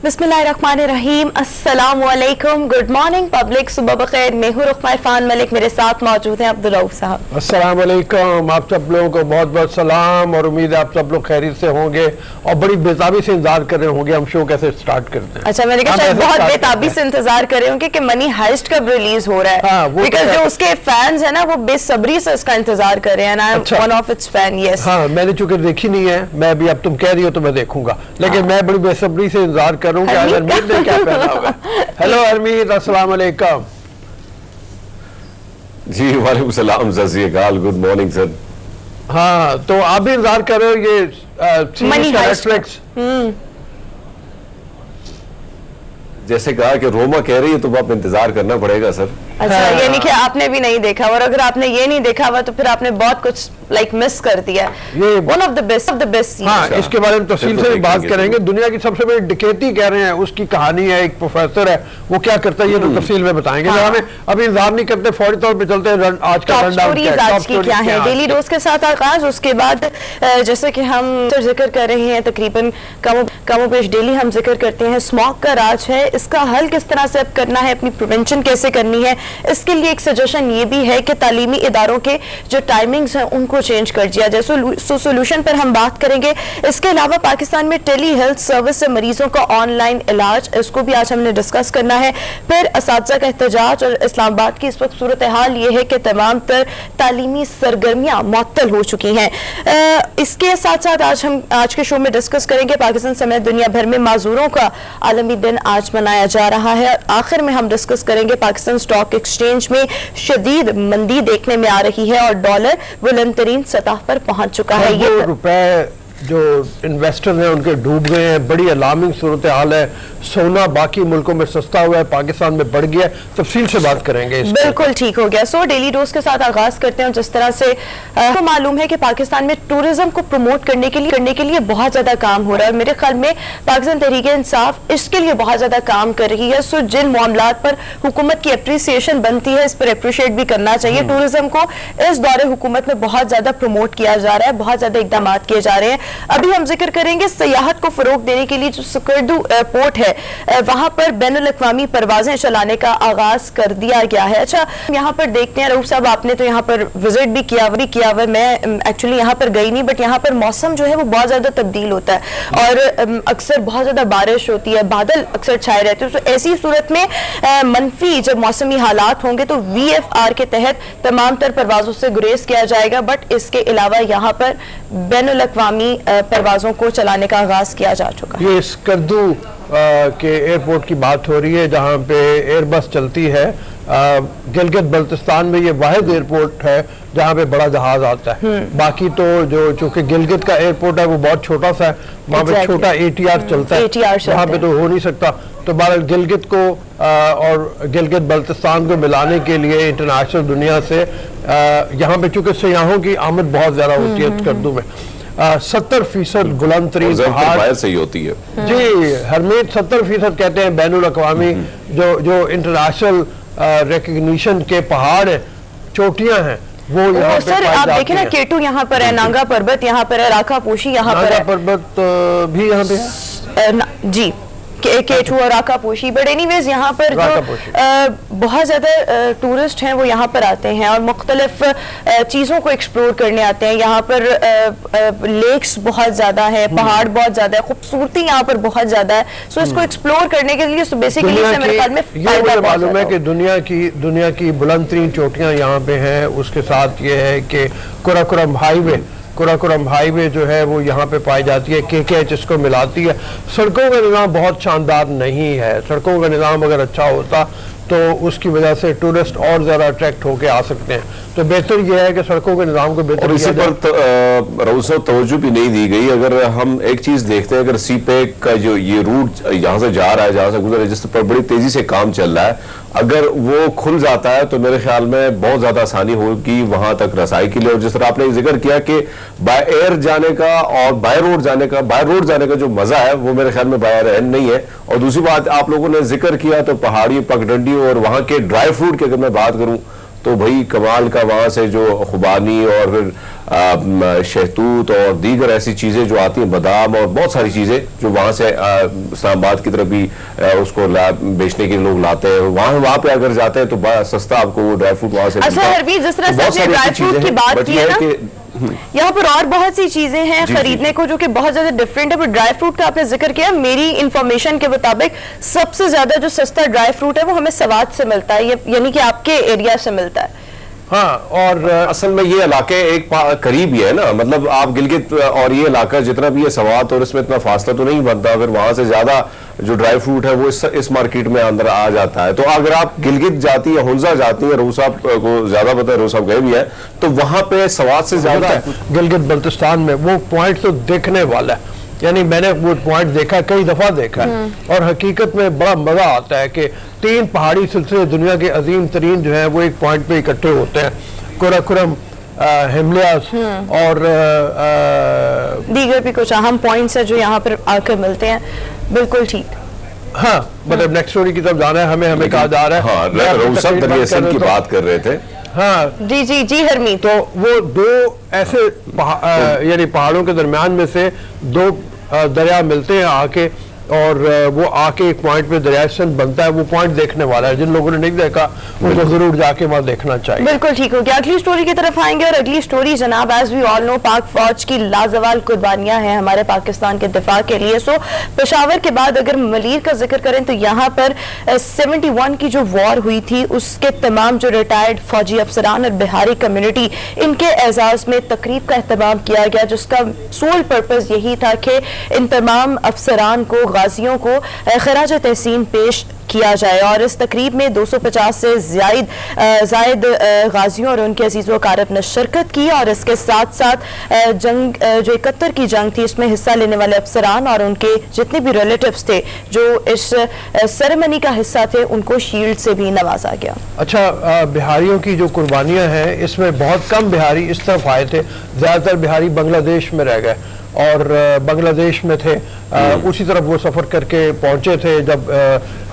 बिस्मिल्लाहिर्रहमानिर्रहीम, अस्सलामु अलैकुम, गुड मॉर्निंग पब्लिक, सुबह बखैर। मैं हूँ रुखमा इरफान मलिक, मेरे साथ मौजूद हैं अब्दुल रऊफ साहब। अस्सलामु अलैकुम, आप सब लोगों को बहुत बहुत सलाम और उम्मीद है आप सब लोग खैरियत से होंगे और बड़ी बेताबी से इंतजार कर रहे होंगे हम शो कैसे स्टार्ट करते हैं। अच्छा, मैंने कहा शायद बहुत बेताबी से इंतजार कर रहे होंगे कि मनी हाइस्ट कब रिलीज हो रहा है। हाँ, बिकॉज़ जो उसके फैंस हैं ना वो बेसब्री से इसका इंतजार कर रहे हैं। I am one of its fan. Yes, हाँ, मैंने चूंकि देखी नहीं है, मैं अभी अब तुम कह रही हो तो मैं देखूंगा, लेकिन मैं बड़ी बेसब्री से इंतजार करूंगा आज हरमीत ने क्या पहना हुआ है। हेलो हरमीत, अस्सलाम वालेकुम। जी वालेकुम सलाम, सत गुड मॉर्निंग सर। हाँ, तो आप भी इंतजार कर रहे हो ये मनी हाइस्ट। नेटफ्लिक्स? जैसे कहा कि रोमा कह रही है तो आप इंतजार करना पड़ेगा सर। अच्छा, यानी कि आपने भी नहीं देखा, और अगर आपने ये नहीं देखा हुआ तो फिर आपने बहुत कुछ मिस कर दिया। ये वन ऑफ द बेस्ट। हाँ, इसके बारे में तफसील से बात करेंगे। दुनिया की सबसे बड़ी डकैती कह रहे हैं, उसकी कहानी है, एक प्रोफेसर है, वो क्या करता है ये तो तफसील में बताएंगे। हाँ। हमें अभी इंतजार नहीं करते, फौरी तौर पे चलते हैं आज का आज की क्या है। डेली डोज के साथ आगाज, उसके बाद जैसे कि हम जिक्र कर रहे हैं, तकरीबन कमोबेश डेली हम जिक्र करते हैं स्मॉग का राज है, इसका हल किस तरह से अब करना है, अपनी प्रिवेंशन कैसे करनी है। इसके लिए एक सजेशन ये भी है कि तालीमी इदारों के जो टाइमिंग्स हैं उनको चेंज कर दिया जाए। सोल्यूशन पर हम बात करेंगे। इसके अलावा पाकिस्तान में टेली हेल्थ सर्विस से मरीजों का ऑनलाइन इलाज, इसको भी आज हमने डिस्कस करना है। फिर असातिज़ा का एहतजाज और इस्लामाबाद की इस वक्त सूरत हाल ये है कि तमाम तर तालीमी सरगर्मियां मुअत्तल हो चुकी हैं। इसके साथ साथ आज के शो में डिस्कस करेंगे पाकिस्तान समेत दुनिया भर में माजूरों का आलमी दिन आज मनाया जा रहा है। आखिर में हम डिस्कस करेंगे पाकिस्तान स्टॉक एक्सचेंज में शदीद मंदी देखने में आ रही है और डॉलर बुलंदतरीन सतह पर पहुंच चुका है। ये रुपए जो इन्वेस्टर हैं उनके डूब गए हैं, बड़ी अलार्मिंग सूरत हाल है। सोना बाकी मुल्कों में सस्ता हुआ है, पाकिस्तान में बढ़ गया है। तफसील से बात करेंगे। बिल्कुल ठीक हो गया। सो डेली डोज के साथ आगाज करते हैं। जिस तरह से तो मालूम है कि पाकिस्तान में टूरिज्म को प्रमोट करने के लिए बहुत ज्यादा काम हो रहा है। मेरे ख्याल में पाकिस्तान तहरीक इंसाफ इसके लिए बहुत ज्यादा काम कर रही है। सो जिन मामलात पर हुकूमत की अप्रिसिएशन बनती है, इस पर अप्रिशिएट भी करना चाहिए। टूरिज्म को इस दौरे हुकूमत में बहुत ज्यादा प्रमोट किया जा रहा है, बहुत ज्यादा इकदाम किए जा रहे हैं। अभी हम जिक्र करेंगे सयाहत को फरोग देने के लिए जो स्कर्दू एयरपोर्ट है वहां पर बैनुल अक़वामी परवाजें चलाने का आगाज कर दिया गया है। अच्छा, यहाँ पर देखते हैं रऊफ साहब, आपने तो यहाँ पर विजिट भी किया हुआ। मैं एक्चुअली यहाँ पर गई नहीं, बट यहाँ पर मौसम जो है वो बहुत ज्यादा तब्दील होता है और अक्सर बहुत ज्यादा बारिश होती है, बादल अक्सर छाए रहते हैं। तो ऐसी सूरत में मनफी जब मौसमी हालात होंगे तो VFR के तहत तमाम तर परवाजों से गुरेज किया जाएगा। बट इसके अलावा यहाँ पर बैनुल अक़वामी परवाजों को चलाने का आगाज किया जा चुका है। ये स्कर्दू के एयरपोर्ट की बात हो रही है जहां पे एयरबस चलती है। गिलगित बल्तिस्तान में ये वाहिद एयरपोर्ट है जहां पे बड़ा जहाज आता है। बाकी तो जो चूंकि गिलगित का एयरपोर्ट है वो बहुत छोटा सा है, वहां पे छोटा ATR चलता है, वहां पे तो हो नहीं सकता। तो बहरहाल गिलगित को और गिलगित बल्तिस्तान को मिलाने के लिए इंटरनेशनल दुनिया से यहाँ पे चूंकि सयाहों की आमद बहुत ज्यादा होती है स्कर्दू में। 70% बुलंद तरीन पहाड़ सही होती है जी हरमीत। 70% कहते हैं बैनुल अक़वामी जो इंटरनेशनल रिकग्निशन के पहाड़ है, चोटियां हैं, वो यहाँ पे सर आप देखें ना, केटू यहाँ पर है, नांगा पर्वत यहाँ पर है, राका पोशी यहाँ पर है, पर्वत भी यहाँ पे है जी, केटू और राका पोशी। बट एनीवेज यहाँ पर जो बहुत ज्यादा टूरिस्ट हैं वो यहाँ पर आते हैं और मुख्तलिफ चीज़ों को एक्सप्लोर करने आते हैं। यहाँ पर लेक्स बहुत ज्यादा है, पहाड़ बहुत ज्यादा है, खूबसूरती यहाँ पर बहुत ज्यादा है। सो इसको एक्सप्लोर करने के लिए बेसिकली मेरे ख्याल में ये मालूम है कि दुनिया की बुलंद तरीन चोटियाँ यहाँ पे हैं। उसके साथ ये है कि कुराकुरम हाईवे जो है वो यहाँ पे पाई जाती है, KKH इसको मिलाती है। सड़कों का निज़ाम बहुत शानदार नहीं है। सड़कों का निज़ाम अगर अच्छा होता तो उसकी वजह से टूरिस्ट और ज़्यादा अट्रैक्ट होके आ सकते हैं। तो बेहतर यह है कि सड़कों के निज़ाम को बेहतर इसी पर रऊसा तवज्जो भी नहीं दी गई। अगर हम एक चीज़ देखते हैं, अगर CPEC का जो ये रूट यहाँ से जा रहा है, जहाँ से गुजर रहा है, जिस पर बड़ी तेज़ी से काम चल रहा है, अगर वो खुल जाता है तो मेरे ख्याल में बहुत ज़्यादा आसानी होगी वहाँ तक रसाई के लिए। और जिस तरह आपने जिक्र किया कि बाय एयर जाने का और बाय रोड जाने का जो मज़ा है वो मेरे ख्याल में बाय एयर नहीं है। और दूसरी बात आप लोगों ने जिक्र किया तो पहाड़ी पगडंडी और वहाँ के ड्राई फ्रूट की अगर मैं बात करूँ तो भाई कमाल का, वहाँ से जो खुबानी और फिर शहतूत और दीगर ऐसी चीजें जो आती हैं, बादाम और बहुत सारी चीजें जो वहां से इस्लामाबाद की तरफ भी उसको बेचने के लोग लाते हैं, वहां पे अगर जाते हैं तो बड़ा सस्ता आपको वो ड्राई फ्रूट वहां से अच्छा हरबीर, जिस तरह से आपने ड्राई फ्रूट की बात की है ना, यहाँ पर और बहुत सी चीजें हैं खरीदने को जो कि बहुत ज्यादा डिफरेंट है, पर ड्राई फ्रूट का आपने जिक्र किया, मेरी इंफॉर्मेशन के मुताबिक सबसे ज्यादा जो सस्ता ड्राई फ्रूट है वो हमें सवात से मिलता है, यानी कि आपके एरिया से मिलता है। हाँ, और असल में ये इलाके एक करीब ही है ना, मतलब आप गिलगित और ये इलाका जितना भी है सवात, और इसमें इतना फासला तो नहीं बनता, अगर वहां से ज्यादा जो ड्राई फ्रूट है वो इस मार्केट में अंदर आ जाता है। तो अगर आप गिलगित जाती है, हुंजा जाती है, रोज साहब को ज्यादा पता है, रोज साहब गए भी है, तो वहां पे सवात से ज्यादा गिलगित बल्तिस्तान में वो पॉइंट तो देखने वाला है, यानी मैंने वो पॉइंट देखा, कई दफा देखा है, और हकीकत में बड़ा मजा आता है कि 3 पहाड़ी सिलसिले दुनिया के अजीम तरीन जो है वो एक पॉइंट पे इकट्ठे होते हैं, कुराकुरम, हिमालयास और दीगर भी कुछ अहम पॉइंट्स है जो यहाँ पर आकर मिलते हैं। बिल्कुल ठीक। हाँ, मतलब नेक्स्ट स्टोरी की तरफ जाना है हमें कहा जा रहा है। हाँ, रोज साहब दरियासन की बात कर रहे थे। हाँ जी हरमीत, तो वो 2 ऐसे यानी पहाड़ों के दरमियान में से 2 दरिया मिलते हैं आके, और वो आके एक पॉइंट पे दरियासन बनता है, वो पॉइंट देखने वाला है, जिन लोगों ने नहीं देखा उनको जरूर जाके वहां देखना चाहिए। बिल्कुल ठीक हो गया। अगली स्टोरी की तरफ आएंगे, और अगली स्टोरी जनाब, एज वी ऑल नो, पाक फौज की लाजवाल कुर्बानियां हैं हमारे पाकिस्तान के दिफा के लिए। सो पेशावर के बाद अगर मलीर का जिक्र करें तो यहाँ पर 71 की जो वॉर हुई थी उसके तमाम जो रिटायर्ड फौजी अफसरान और बिहारी कम्युनिटी, इनके एजाज में तकरीब का एहतमाम किया गया, जिसका सोल पर्पज यही था कि इन तमाम अफसरान को, गाजियों को खराज तहसीन पेश किया जाए। और इस तकरीब में 250 से जायद गाजियों और उनके अजीज़ों कारब ने शिरकत की, और इसके साथ साथ जंग जो 71 की जंग थी उसमें हिस्सा लेने वाले अफसरान और उनके जितने भी रिलेटिव्स थे जो इस सेरेमनी का हिस्सा थे, उनको शील्ड से भी नवाजा गया। अच्छा, बिहारियों की जो कुर्बानियां हैं इसमें बहुत कम बिहारी इस तरफ आए थे, ज्यादातर बिहारी बांग्लादेश में रह गए और बांग्लादेश में थे, उसी तरफ वो सफ़र करके पहुंचे थे जब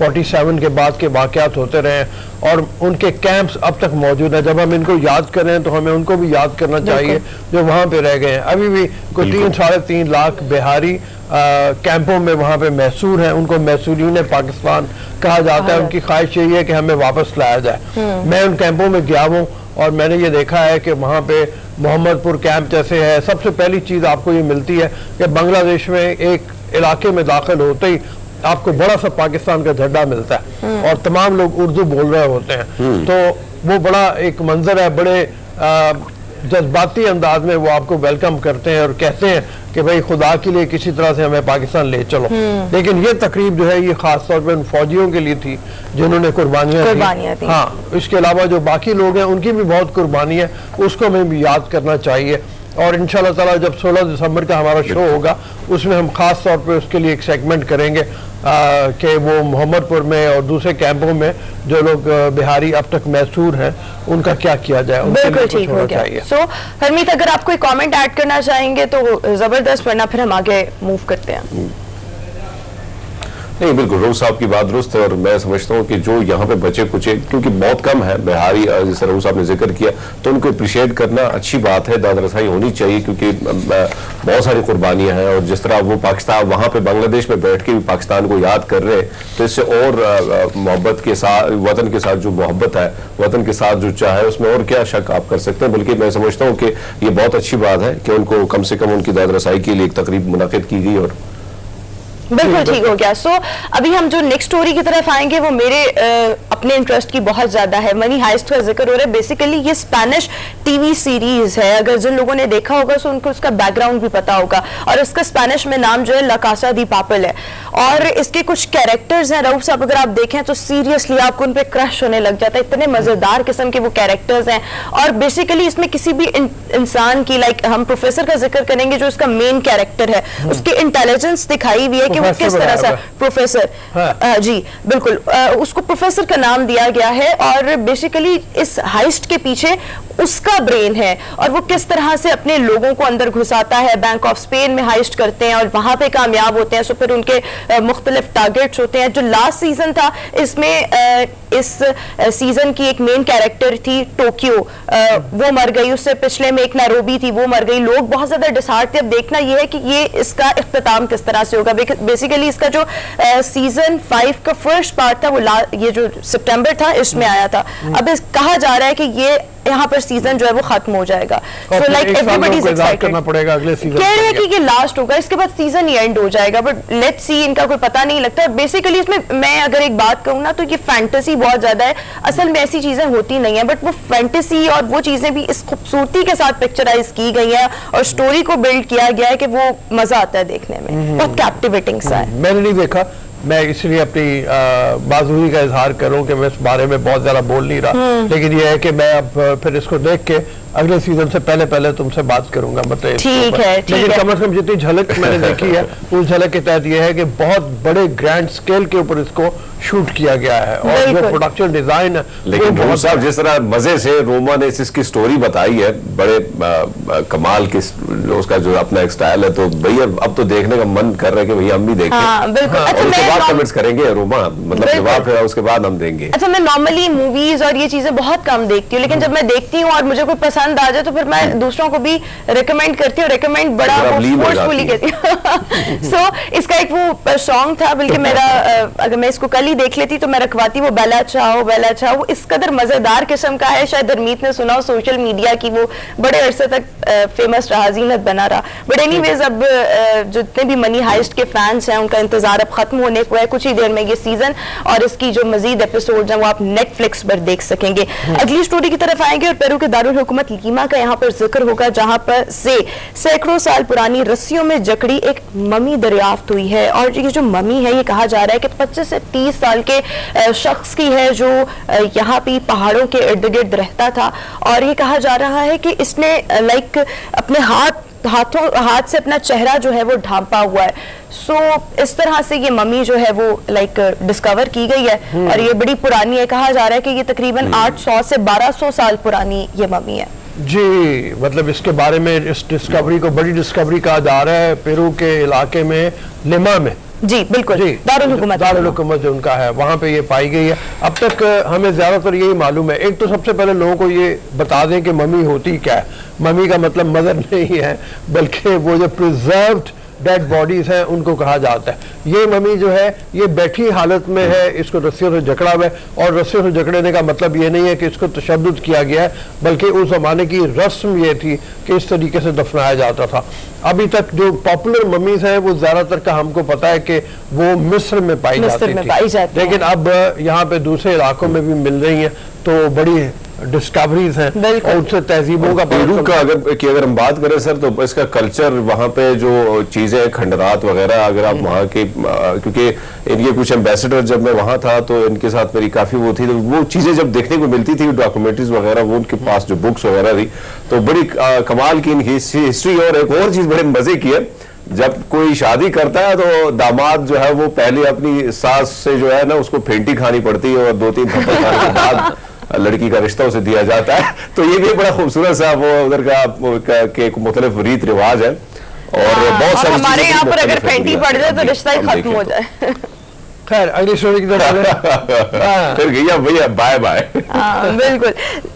47 के बाद के वाक़यात होते रहे, और उनके कैंप्स अब तक मौजूद हैं। जब हम इनको याद करें तो हमें उनको भी याद करना चाहिए जो वहाँ पे रह गए हैं। अभी भी कोई 3-3.5 लाख बिहारी कैंपों में वहाँ पे महसूर हैं, उनको महसूरीन पाकिस्तान कहा जाता है। उनकी ख्वाहिश यही है कि हमें वापस लाया जाए। मैं उन कैंपों में गया हूँ और मैंने ये देखा है कि वहाँ पे मोहम्मदपुर कैंप जैसे है, सबसे पहली चीज़ आपको ये मिलती है कि बांग्लादेश में एक इलाके में दाखिल होते ही आपको बड़ा सा पाकिस्तान का झंडा मिलता है और तमाम लोग उर्दू बोल रहे होते हैं। तो वो बड़ा एक मंजर है, बड़े जज्बाती अंदाज में वो आपको वेलकम करते हैं और कहते हैं कि भाई खुदा के लिए किसी तरह से हमें पाकिस्तान ले चलो। लेकिन ये तकरीब जो है ये खास तौर पर उन फौजियों के लिए थी जिन्होंने कुर्बानियां दी। हाँ, इसके अलावा जो बाकी लोग हैं उनकी भी बहुत कुर्बानी है, उसको हमें भी याद करना चाहिए। और इंशाल्लाह ताला जब 16 दिसंबर का हमारा शो होगा उसमें हम खास तौर पे उसके लिए एक सेगमेंट करेंगे कि वो मोहम्मदपुर में और दूसरे कैंपों में जो लोग बिहारी अब तक मैसूर हैं उनका क्या किया जाए। बिल्कुल ठीक हो गया। सो हरमीत, अगर आप कोई कमेंट ऐड करना चाहेंगे तो जबरदस्त, वरना फिर हम आगे मूव करते हैं। नहीं, बिल्कुल रोज साहब की बात दुरुस्त है, और मैं समझता हूँ कि जो यहाँ पे बचे कुचे, क्योंकि बहुत कम है बिहारी, जैसे रोज साहब ने जिक्र किया, तो उनको अप्रिशिएट करना अच्छी बात है, दाद रसाई होनी चाहिए, क्योंकि बहुत सारी कुर्बानियां हैं। और जिस तरह वो पाकिस्तान वहाँ पे बांग्लादेश में बैठ के भी पाकिस्तान को याद कर रहे, तो इससे और मोहब्बत के साथ, वतन के साथ जो मोहब्बत है, वतन के साथ जो चाह है, उसमें और क्या शक आप कर सकते हैं। बल्कि मैं समझता हूँ कि ये बहुत अच्छी बात है कि उनको कम से कम उनकी दाद रसाई के लिए एक तकरीब मुनाकिद की गई। और बिल्कुल ठीक हो गया। सो अभी हम जो नेक्स्ट स्टोरी की तरफ आएंगे वो मेरे अपने इंटरेस्ट की बहुत ज्यादा है। मनी हाइस्ट का जिक्र हो रहा है। बेसिकली ये स्पेनिश टीवी सीरीज है, अगर जिन लोगों ने देखा होगा तो उनको उसका बैकग्राउंड भी पता होगा, और इसका स्पेनिश में नाम जो है ला कासा दी पापल है। और इसके कुछ कैरेक्टर्स हैं रऊफ साहब, अगर आप देखें तो सीरियसली आपको उन पे क्रश होने लग जाता है, इतने मजेदार किस्म के वो कैरेक्टर्स हैं। और बेसिकली इसमें किसी भी इंसान की, लाइक हम प्रोफेसर का जिक्र करेंगे जो इसका मेन कैरेक्टर है, उसकी इंटेलिजेंस दिखाई हुई है कि वो किस तरह से प्रोफेसर जी बिल्कुल उसको प्रोफेसर का नाम दिया गया है। और बेसिकली इस हाइस्ट के पीछे उसका کا برین ہے اور وہ کس طرح سے اپنے لوگوں کو اندر گھساتا ہے. بینک آف اسپین میں ہائسٹ کرتے ہیں اور وہاں پہ کامیاب ہوتے ہیں. سو پھر ان کے مختلف ٹارگیٹس ہوتے ہیں. جو لاسٹ سیزن تھا اس میں اس سیزن کی ایک مین کیریکٹر تھی ٹوکیو, وہ مر گئی. اس سے پچھلے میں ایک نیروبی تھی, وہ مر گئی. لوگ بہت زیادہ ڈسہارٹ تھے. اب دیکھنا یہ ہے کہ یہ اس کا اختتام کس طرح سے ہوگا. بیسیکلی اس کا جو سیزن 5 کا فرسٹ پارٹ تھا وہ یہ جو سپٹمبر تھا اس میں آیا تھا. اب کہا جا رہا ہے کہ یہ یہاں پر سیزن جو ہے وہ ختم ہو جائے گا. So like everybody is کرنا پڑے گا اگلے سیزن, کہہ رہے ہیں کہ یہ لاسٹ ہوگا, اس کے بعد سیزن ہی اینڈ ہو جائے گا. بٹ لیٹس سی, ان کا کوئی پتہ نہیں لگتا. بیسیکلی اس میں اگر ایک بات کہوں نا تو یہ فینٹیسی بہت زیادہ ہے. اصل میں ایسی چیزیں ہوتی نہیں ہیں, بٹ وہ فینٹیسی اور وہ چیزیں بھی اس خوبصورتی کے ساتھ پکچرائز کی گئی ہیں اور سٹوری کو بلڈ کیا گیا ہے کہ وہ مزہ آتا ہے دیکھنے میں. بہت کیپٹیویٹنگ سا ہے. میں نے نہیں دیکھا, میں اس لیے اپنی معذوری کا اظہار کروں کہ میں اس بارے میں بہت زیادہ بول نہیں رہا, لیکن یہ ہے کہ میں اب پھر اس کو دیکھ کے اگلے سیزن سے پہلے تم سے بات کروں گا. ٹھیک ہے, لیکن کم از کم جتنی جھلک میں نے دیکھی ہے اس جھلک کے تحت یہ ہے کہ بہت بڑے گرینڈ سکیل کے اوپر اس کو شوٹ کیا گیا ہے اور جو پروڈکشن ڈیزائن ہے. لیکن روم صاحب جس طرح مزے سے روما نے اس کی سٹوری بتائی ہے, بڑے کمال کی اس کا جو اپنا ایک سٹائل ہے, تو بھئی اب تو دیکھنے کا من کر رہا ہے کہ بھئی ہم بھی دیکھیں. اور اس کے بعد کمنٹس کریں گے روما, مطلب جواب ہے اس کے بعد ہم دیں گے. اچھا, میں نارملی موویز اور یہ چیزیں بہت کم دیکھتی ہوں, لیکن جب میں دیکھتی ہوں اور مجھے کوئی پسند آ جائے تو پھر میں دوسروں کو بھی ریکمینڈ کرتی ہوں. ریکمینڈ بڑا فورسفلی کہتی ہوں. سو اس کا ایک وہ سانگ تھا, بلکہ میرا اگر میں اس کو کل ہی دیکھ لیتی تو میں رکھواتی, وہ بیلا چاہو بیلا چاہو. وہ اس قدر مزیدار قسم کا ہے, شاید ہرمیت نے سنا ہو سوشل میڈیا کی, وہ بڑے عرصے تک فیمس رہا, زینت بنا رہا. بٹ اینی ویز اب جتنے بھی منی ہائسٹ کے فینس ہیں ان کا انتظار اب ختم ہونے کو ہے. کچھ ہی دیر میں یہ سیزن اور اس کی جو مزید ایپیسوڈز ہیں وہ آپ نیٹ فلکس پر دیکھ سکیں گے. اگلی سٹوری کی طرف آئیں گے اور پیرو کے دارالحکومت لیما کا یہاں پر ذکر ہوگا, جہاں پر سے سینکڑوں سال پرانی رسیوں میں جکڑی ایک ممی دریافت ہوئی ہے. اور یہ جو ممی ہے یہ کہا جا رہا ہے کہ 25 سے 30 سال کے شخص کی ہے جو یہاں پہ پہاڑوں کے ارد گرد رہتا تھا, اور یہ کہا جا رہا ہے کہ اس نے لائک اپنے ہاتھ سے اپنا چہرہ جو ہے وہ ڈھانپا ہوا ہے. سو اس طرح سے یہ ممی جو ہے وہ لائک ڈسکور کی گئی ہے اور یہ بڑی پرانی ہے. کہا جا رہا ہے کہ یہ تقریباً 800 سے 1200 سال پرانی یہ ممی ہے. جی, مطلب اس کے بارے میں اس ڈسکوری کو بڑی ڈسکوری کہا جا رہا ہے پیرو کے علاقے میں لیما میں. جی بالکل, دارالحکومت جو ان کا ہے وہاں پہ یہ پائی گئی ہے. اب تک ہمیں زیادہ تر یہی معلوم ہے. ایک تو سب سے پہلے لوگوں کو یہ بتا دیں کہ ممی ہوتی کیا ہے. ممی کا مطلب مدر نہیں ہے, بلکہ وہ جو پریزروڈ ڈیڈ باڈیز ہیں ان کو کہا جاتا ہے. یہ ممی جو ہے یہ بیٹھی حالت میں ہے, اس کو رسیوں سے جکڑا ہوا ہے. اور رسیوں سے جکڑنے کا مطلب یہ نہیں ہے کہ اس کو تشدد کیا گیا ہے, بلکہ اس زمانے کی رسم یہ تھی کہ اس طریقے سے دفنایا جاتا تھا. ابھی تک جو پاپولر ممیز ہیں وہ زیادہ تر کا ہم کو پتا ہے کہ وہ مصر میں پائی جاتی تھی, لیکن اب یہاں پہ دوسرے علاقوں میں بھی مل رہی ہیں. تو بڑی ڈسکوریز ہیں اور ان سے تہذیبوں کا. پیرو کا اگر ہم بات کریں سر, تو اس کا کلچر وہاں پہ جو چیزیں کھنڈرات وغیرہ, اگر آپ وہاں کے, کیونکہ ان کے کچھ ایمبیسڈر جب میں وہاں تھا تو ان کے ساتھ میری کافی وہ تھی, تو وہ چیزیں جب دیکھنے کو ملتی تھی ڈاکومنٹریز وغیرہ, وہ ان کے پاس جو بکس وغیرہ تھی, تو بڑی کمال کی ان کی ہسٹری. اور ایک اور چیز بڑے مزے کی ہے, جب کوئی شادی کرتا ہے تو داماد جو ہے وہ پہلے اپنی ساس سے جو ہے نا اس کو پھینٹی کھانی پڑتی ہے, اور 2-3 تھپڑ کھانے کے بعد لڑکی کا رشتہ اسے دیا جاتا ہے. تو یہ بھی بڑا خوبصورت سا وہ ادھر کا مختلف ریت رواج ہے. اور بہت ساری ہمارے یہاں پر اگر پھینٹی پڑ جائے تو رشتہ ہی ختم ہو جائے. خیر اگلی سٹوری کی طرف پھر گیا بھیا بائے بائے. بالکل,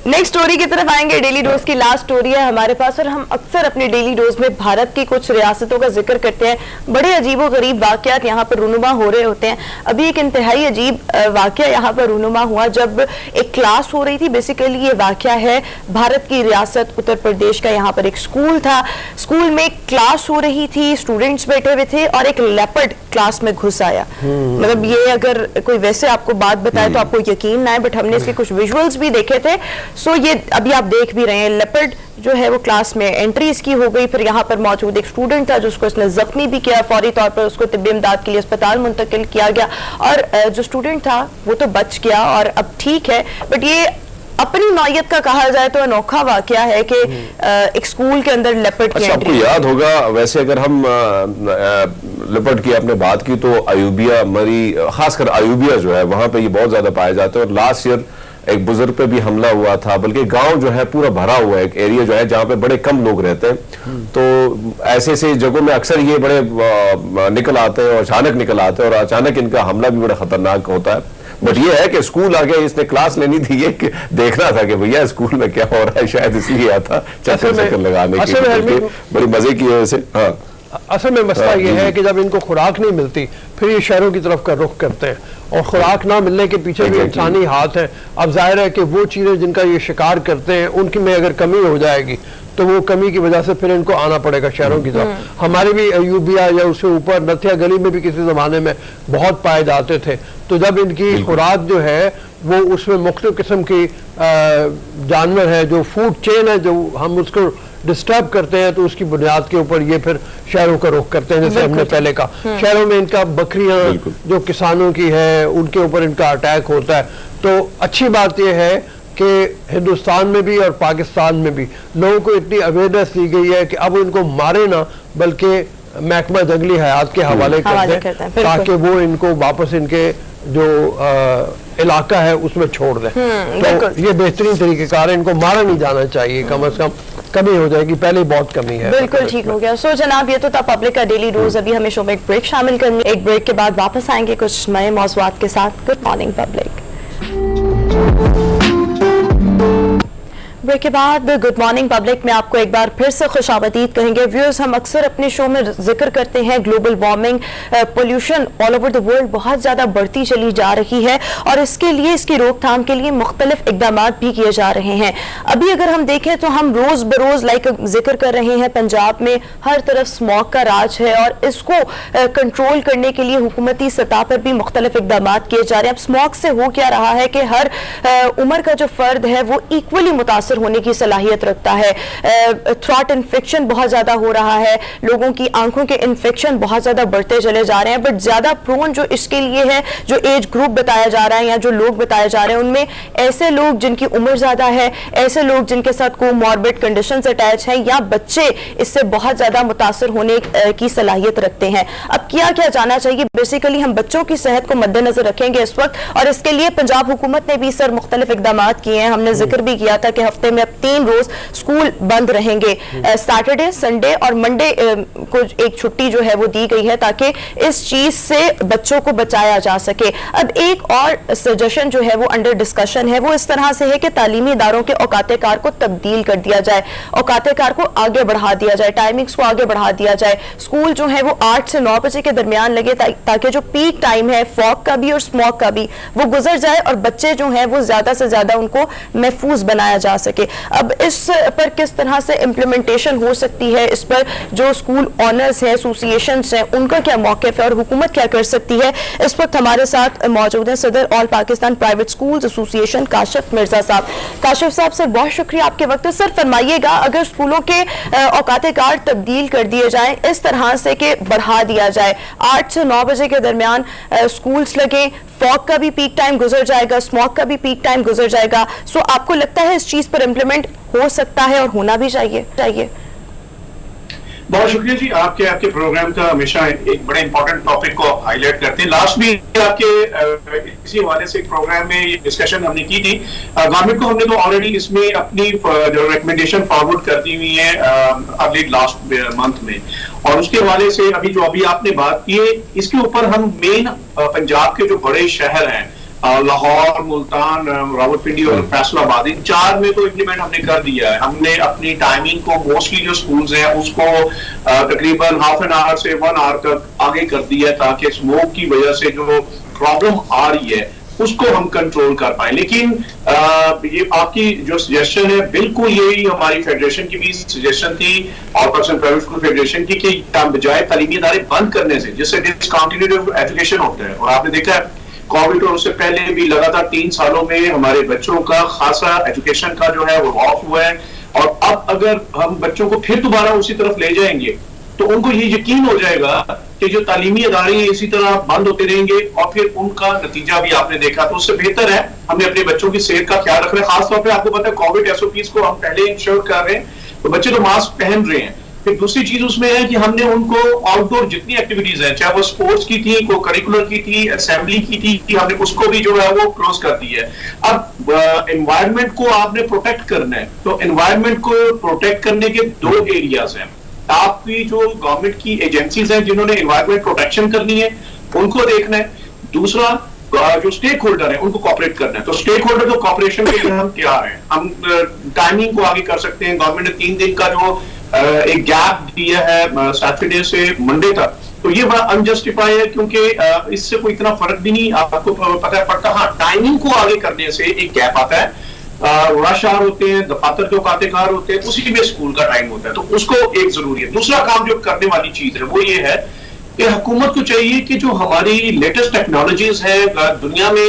نیکسٹ سٹوری کی طرف آئیں گے. ڈیلی ڈوز کی لاسٹ سٹوری ہے ہمارے پاس, اور ہم اکثر اپنے ڈیلی ڈوز میں بھارت کی کچھ ریاستوں کا ذکر کرتے ہیں. بڑے عجیب و غریب واقعات یہاں پر رونما ہو رہے ہوتے ہیں. ابھی ایک انتہائی عجیب واقعہ یہاں پر رونما ہوا جب ایک کلاس ہو رہی تھی. بیسیکلی یہ واقعہ ہے بھارت کی ریاست اتر پردیش کا. یہاں پر ایک اسکول تھا, اسکول میں کلاس ہو رہی تھی, اسٹوڈنٹس بیٹھے ہوئے تھے اور ایک لیپرڈ کلاس میں گھس آیا. مطلب یہ اگر کوئی ویسے آپ کو بات بتائے تو آپ کو یقین نہ ہے, بٹ ہم نے اس کے کچھ ویژولز بھی دیکھے تھے. سو یہ ابھی آپ دیکھ بھی رہے ہیں, لیپرڈ جو ہے وہ کلاس میں انٹری اس کی ہو گئی. پھر یہاں پر موجود ایک اسٹوڈنٹ تھا جس کو اس نے زخمی بھی کیا, فوری طور پر اس کو طبی امداد کے لیے اسپتال منتقل کیا گیا, اور جو اسٹوڈنٹ تھا وہ تو بچ گیا اور اب ٹھیک ہے. بٹ یہ اپنی نوعیت کا کہا جائے تو انوکھا واقعہ ہے کہ ایک سکول کے اندر لیپرڈ کی انٹری. آپ کو یاد ہوگا ویسے اگر ہم لیپرڈ کی آپ نے بات کی تو ایوبیا مری, خاص کر ایوبیا جو ہے وہاں پہ یہ بہت زیادہ پائے جاتے ہیں. اور لاسٹ ایئر ایک بزرگ پہ بھی حملہ ہوا تھا، بلکہ گاؤں جو ہے پورا بھرا ہوا ہے، ایک ایریا جو ہے جہاں پہ بڑے کم لوگ رہتے ہیں، تو ایسے ایسے جگہوں میں اکثر یہ بڑے نکل آتے ہیں اور اچانک نکل آتے ہیں، اور اچانک ان کا حملہ بھی بڑا خطرناک ہوتا ہے. بٹ یہ ہے کہ اسکول آگے اس نے کلاس لینی تھی، یہ دیکھنا تھا کہ بھیا اسکول میں کیا ہو رہا ہے، شاید اس لیے آتا چکر لگانے کی، بڑی مزے کی وجہ سے. ہاں اصل میں مسئلہ یہ ہے کہ جب ان کو خوراک نہیں ملتی پھر یہ شہروں کی طرف کا رخ کرتے ہیں، اور خوراک نہ ملنے کے پیچھے بھی انسانی ہاتھ ہے. اب ظاہر ہے کہ وہ چیزیں جن کا یہ شکار کرتے ہیں ان کی میں اگر کمی ہو جائے گی تو وہ کمی کی وجہ سے پھر ان کو آنا پڑے گا شہروں کی طرف. ہمارے بھی ایوبیا یا اس سے اوپر نتھیا گلی میں بھی کسی زمانے میں بہت پائے جاتے تھے. تو جب ان کی خوراک جو ہے وہ اس میں مختلف قسم کی جانور ہے، جو فوڈ چین ہے، جو ہم اس کو ڈسٹرب کرتے ہیں، تو اس کی بنیاد کے اوپر یہ پھر شہروں کا رخ کرتے ہیں. جیسے ہم نے پہلے کہا شہروں میں ان کا بکریاں جو کسانوں کی ہے ان کے اوپر ان کا اٹیک ہوتا ہے. تو اچھی بات یہ ہے کہ ہندوستان میں بھی اور پاکستان میں بھی لوگوں کو اتنی اویئرنیس دی گئی ہے کہ اب ان کو مارے نہ بلکہ محکمہ جنگلی حیات کے حوالے کر دیں تاکہ وہ ان کو واپس ان کے جو علاقہ ہے اس میں چھوڑ دیں. تو یہ بہترین طریقہ کار ہے، ان کو مارا نہیں جانا چاہیے، کم از کم کمی ہو جائے گی، پہلے بہت کمی ہے. بالکل ٹھیک ہو گیا. سو جناب یہ تو تھا پبلک کا ڈیلی روز. ابھی ہمیں شو میں ایک بریک شامل کرنی ہے، ایک بریک کے بعد واپس آئیں گے کچھ نئے موضوعات کے ساتھ. Good morning public. بریک کے بعد گڈ مارننگ پبلک میں آپ کو ایک بار پھر سے خوش آمدید کہیں گے. ویورز ہم اکثر اپنے شو میں ذکر کرتے ہیں global warming, pollution all over the world بہت زیادہ بڑھتی چلی جا رہی ہے، اور اس کے لیے، اس کی روک تھام کے لیے مختلف اقدامات بھی کیے جا رہے ہیں. ابھی اگر ہم دیکھیں تو ہم روز بروز ذکر کر رہے ہیں پنجاب میں ہر طرف اسموگ کا راج ہے، اور اس کو کنٹرول کرنے کے لیے حکومتی سطح پر بھی مختلف اقدامات کیے جا رہے ہیں. اب اسموگ سے ہو کیا رہا ہے کہ ہر عمر کا جو فرد ہے وہ ایکولی متاثر ہونے کی صلاحیت رکھتا ہے. تھروٹ انفیکشن بہت زیادہ ہو رہا ہے، لوگوں کی آنکھوں کے انفیکشن بہت زیادہ بڑھتے چلے جا رہے ہیں. بٹ زیادہ پرون جو اس کے لیے ہے، جو ایج گروپ بتایا جا رہا ہے یا جو لوگ بتائے جا رہے ہیں، ان میں ایسے لوگ جن کی عمر زیادہ ہے، ایسے لوگ جن کے ساتھ کو ماربڈ کنڈیشنز اٹیچ ہیں، یا بچے اس سے بہت زیادہ متاثر ہونے کی صلاحیت رکھتے ہیں. اب کیا جانا چاہیے؟ بیسیکلی ہم بچوں کی صحت کو مد نظر رکھیں گے اس وقت، اور اس کے لیے پنجاب حکومت نے بھی سر مختلف اقدامات کیے ہیں. ہم نے ذکر بھی کیا تھا کہ ہفتے میں اب 3 روز اسکول بند رہیں گے، سیٹرڈے، سنڈے اور منڈے کو ایک چھٹی جو ہے وہ دی گئی ہے تاکہ اس چیز سے بچوں کو بچایا جا سکے. اب ایک اور سجیشن جو ہے وہ انڈر ڈسکشن ہے، وہ اس طرح سے ہے کہ تعلیمی اداروں کے اوقات کار کو تبدیل کر دیا جائے، اوقات کار کو آگے بڑھا دیا جائے، ٹائمنگز کو آگے بڑھا دیا جائے. اسکول جو ہے وہ 8 سے 9 بجے کے درمیان لگے تاکہ جو پیک ٹائم ہے فوگ کا بھی اور اسموگ کا بھی وہ گزر جائے، اور بچے جو ہیں وہ زیادہ سے زیادہ ان کو محفوظ بنایا جا سکے. اب اس پر کس طرح سے امپلیمنٹیشن ہو سکتی ہے، اس پر جو اسکول آنرز ہیں، ایسوسیشنز ہیں، ان کا کیا موقف ہے اور حکومت کیا کر سکتی ہے؟ اس وقت ہمارے ساتھ موجود ہیں صدر all Pakistan private schools association Kashif Mirza صاحب. کاشف صاحب سر بہت شکریہ آپ کے وقت. سر فرمائیے گا، اگر اسکولوں کے اوقات کار تبدیل کر دیے جائیں اس طرح سے کہ بڑھا دیا جائے، 8 سے 9 بجے کے درمیان اسکولز لگیں، فوگ کا بھی پیک ٹائم گزر جائے گا، اسموگ کا بھی پیک ٹائم گزر جائے گا، سو آپ کو لگتا ہے اس چیز پر امپلیمنٹ ہو سکتا ہے اور ہونا بھی چاہیے؟ بہت شکریہ جی. آپ کے پروگرام کا ہمیشہ ایک بڑے امپورٹنٹ ٹاپک کو ہائی لائٹ کرتے ہیں. لاسٹ بھی آپ کے اسی حوالے سے ایک پروگرام میں یہ ڈسکشن ہم نے کی تھی. گورنمنٹ کو ہم نے تو آلریڈی اس میں اپنی جو ریکمنڈیشن فارورڈ کر دی ہوئی ہے ابھی لاسٹ منتھ میں, اور اس کے حوالے سے ابھی آپ نے بات کی ہے اس کے اوپر ہم مین پنجاب کے جو بڑے شہر ہیں لاہور, ملتان, راولپنڈی اور فیصل آباد, ان 4 میں تو امپلیمنٹ ہم نے کر دیا ہے. ہم نے اپنی ٹائمنگ کو موسٹلی جو سکولز ہیں اس کو تقریباً ½ این آور سے 1 آور تک آگے کر دیا ہے تاکہ اسموک کی وجہ سے جو پرابلم آ رہی ہے اس کو ہم کنٹرول کر پائیں. لیکن یہ آپ کی جو سجیشن ہے بالکل یہی ہماری فیڈریشن کی بھی سجیشن تھی اور پاکستان پرائیویٹ اسکول فیڈریشن کی کہ بجائے تعلیمی ادارے بند کرنے سے جس سے ڈسکنٹینیوٹی ایجوکیشن ہوتا ہے, اور آپ نے دیکھا ہے کووڈ اور اس سے پہلے بھی لگاتار 3 سالوں میں ہمارے بچوں کا خاصا ایجوکیشن کا جو ہے وہ آف ہوا ہے, اور اب اگر ہم بچوں کو پھر دوبارہ اسی طرف لے جائیں گے تو ان کو یہ یقین ہو جائے گا کہ جو تعلیمی ادارے ہیں اسی طرح بند ہوتے رہیں گے اور پھر ان کا نتیجہ بھی آپ نے دیکھا. تو اس سے بہتر ہے ہم نے اپنے بچوں کی صحت کا خیال رکھ رہے ہیں. خاص طور پہ آپ کو پتا ہے کووڈ SOPs کو ہم پہلے انشور کر رہے ہیں تو بچے تو ماسک پہن رہے ہیں, फिर दूसरी चीज उसमें है कि हमने उनको आउटडोर जितनी एक्टिविटीज हैं, चाहे वो स्पोर्ट्स की थी, को करिकुलर की थी, असेंबली की थी, हमने उसको भी जो है वो क्लोज कर दी है। अब एनवायरनमेंट को आपने प्रोटेक्ट करना है, तो एनवायरनमेंट को प्रोटेक्ट करने के 2 एरियाज हैं। आपकी जो गवर्नमेंट की एजेंसीज हैं जिन्होंने एनवायरनमेंट प्रोटेक्शन करनी है, उनको देखना है। दूसरा, जो स्टेक होल्डर है उनको कॉपरेट करना है। तो स्टेक होल्डर को कॉपरेशन के लिए हम तैयार हैं। हम टाइमिंग को आगे कर सकते हैं। गवर्नमेंट ने 3 दिन का जो एक गैप दिया है सैटरडे से मंडे तक, तो ये बड़ा अनजस्टिफाई है, क्योंकि इससे कोई इतना फर्क भी नहीं आपको पता पड़ता। हाँ, टाइमिंग को आगे करने से एक गैप आता है। रश आवर होते हैं, दफातर जो कातेकार होते हैं, उसी में स्कूल का टाइम होता है, तो उसको एक जरूरी है। दूसरा काम जो करने वाली चीज है वो ये है कि हुकूमत को चाहिए कि जो हमारी लेटेस्ट टेक्नोलॉजीज है दुनिया में,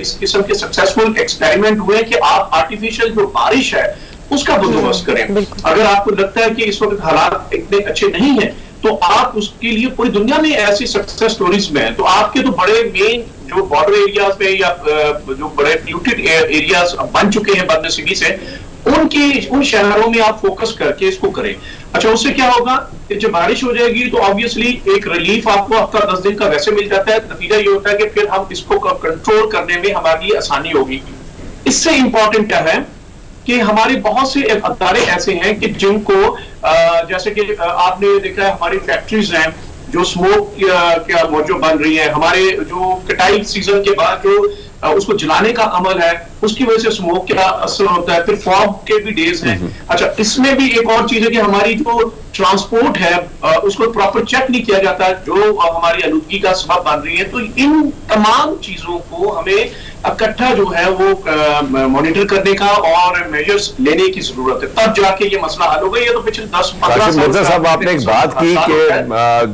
इस किस्म के सक्सेसफुल एक्सपेरिमेंट हुए कि आप आर्टिफिशियल जो बारिश है उसका बंदोबस्त करें। अगर आपको लगता है कि इस वक्त हालात इतने अच्छे नहीं है, तो आप उसके लिए पूरी दुनिया में ऐसी सक्सेस स्टोरीज में है। तो आपके तो बड़े मेन जो बॉर्डर एरियाज में या जो बड़े प्यूटेड एरियाज बन चुके हैं बदनसीबी से, उन शहरों में आप फोकस करके इसको करें। अच्छा, उससे क्या होगा कि जब बारिश हो जाएगी तो ऑब्वियसली एक रिलीफ आपको हफ्ता 10 दिन का वैसे मिल जाता है। नतीजा ये होता है कि फिर हम इसको कंट्रोल करने में हमारे लिए आसानी होगी। इससे इंपॉर्टेंट क्या है कि हमारे बहुत से अदारे ऐसे हैं कि जिनको जैसे कि आपने देखा है हमारी फैक्ट्रीज हैं जो स्मोक क्या जो बन रही है, हमारे जो कटाई सीजन के बाद जो उसको जलाने का अमल है उसकी वजह से स्मोक का असर होता है। फिर फॉग के भी डेज हैं। अच्छा, इसमें भी एक और चीज है कि हमारी जो ट्रांसपोर्ट है उसको प्रॉपर चेक नहीं किया जाता, जो हमारी आलूदगी का सबब बन रही है। तो इन तमाम चीजों को हमें इकट्ठा जो है वो मॉनिटर करने का और मेजर्स लेने की जरूरत है, तब जाके ये मसला हल होगा। ये तो पिछले 10-15 मिर्जा साहब आपने एक बात की कि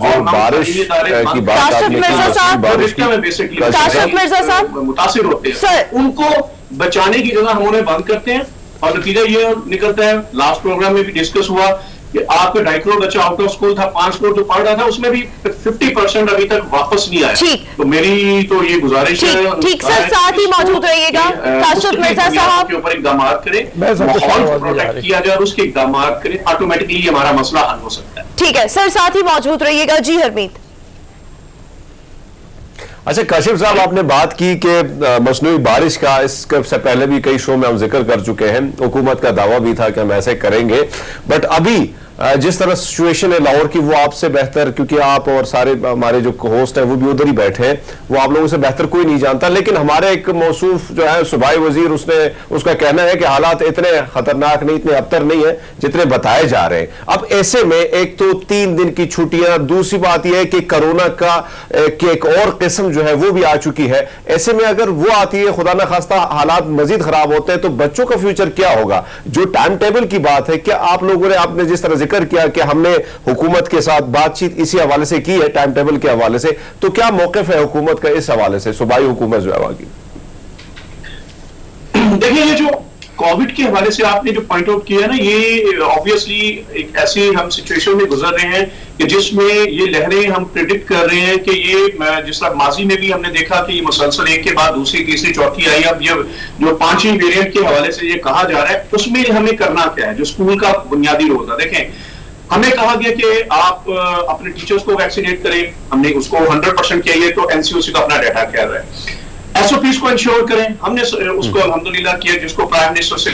जो बारिश की बात आपने की, मुतासिर होते हैं, उनको बचाने की जगह हम उन्हें बंद करते हैं और नतीजा ये निकलता है। लास्ट प्रोग्राम में भी डिस्कस हुआ कि आपका 2.5 करोड़ बच्चा आउट ऑफ स्कूल था, 5 करोड़ जो पढ़ रहा था उसमें भी 50% अभी तक वापस नहीं आया। तो मेरी तो ये गुजारिश है। ठीक सर, साथ ही मौजूद रहिएगा। काशिफ मिर्जा साहब के ऊपर इकदाम करें, माहौल को प्रोटेक्ट किया जाए और उसके इकदाम करें, ऑटोमेटिकली हमारा मसला हल हो सकता है। ठीक है सर, साथ ही मौजूद रहिएगा। जी हरमीत। अच्छा काशिफ साहब, आपने बात की कि मसनूई बारिश का इससे पहले भी कई शो में हम जिक्र कर चुके हैं। हुकूमत का दावा भी था कि हम ऐसे करेंगे, बट अभी जिस तरह सिचुएशन है लाहौर की, वो आपसे बेहतर, क्योंकि आप और सारे हमारे जो होस्ट हैं वो भी उधर ही बैठे हैं, वो आप लोगों से बेहतर कोई नहीं जानता। लेकिन हमारे एक मौसूफ जो है सूबाई वजीर, उसका कहना है कि हालात इतने खतरनाक नहीं, इतने अबतर नहीं है जितने बताए जा रहे हैं। अब ऐसे में एक तो 3 दिन की छुट्टियां, दूसरी बात यह है कि कोरोना का की एक और किस्म जो है वो भी आ चुकी है। ऐसे में अगर वो आती है, खुदा न खास्ता हालात मजीद खराब होते हैं, तो बच्चों का फ्यूचर क्या होगा? जो टाइम टेबल की बात है, क्या आप लोगों ने, आपने जिस तरह जिक्र किया कि हमने हुकूमत के साथ बातचीत इसी हवाले से की है, टाइम टेबल के हवाले से, तो क्या मौक़िफ़ है हुकूमत का इस हवाले से, सूबाई हुकूमत जो है वहां की? देखिए, ये जो कोविड के हवाले से आपने जो पॉइंट आउट किया है ना, ये ऑब्वियसली एक ऐसी हम सिचुएशन में गुजर रहे हैं कि जिसमें ये लहरें हम प्रिडिक्ट कर रहे हैं कि ये जिस तरह माजी में भी हमने देखा कि मुसलसल एक के बाद दूसरी तीसरी चौथी आई, अब ये जो 5वीं वेरिएंट के हवाले से ये कहा जा रहा है, उसमें हमें करना क्या है? जो स्कूल का बुनियादी रोल था, देखें हमें कहा गया कि आप अपने टीचर्स को वैक्सीनेट करें, हमने उसको 100% किया। ये तो एनसीओसी का अपना डाटा कह रहा है। एसओपीज को इंश्योर करें, हमने उसको अल्हम्दुलिल्लाह किया, जिसको प्राइम मिनिस्टर से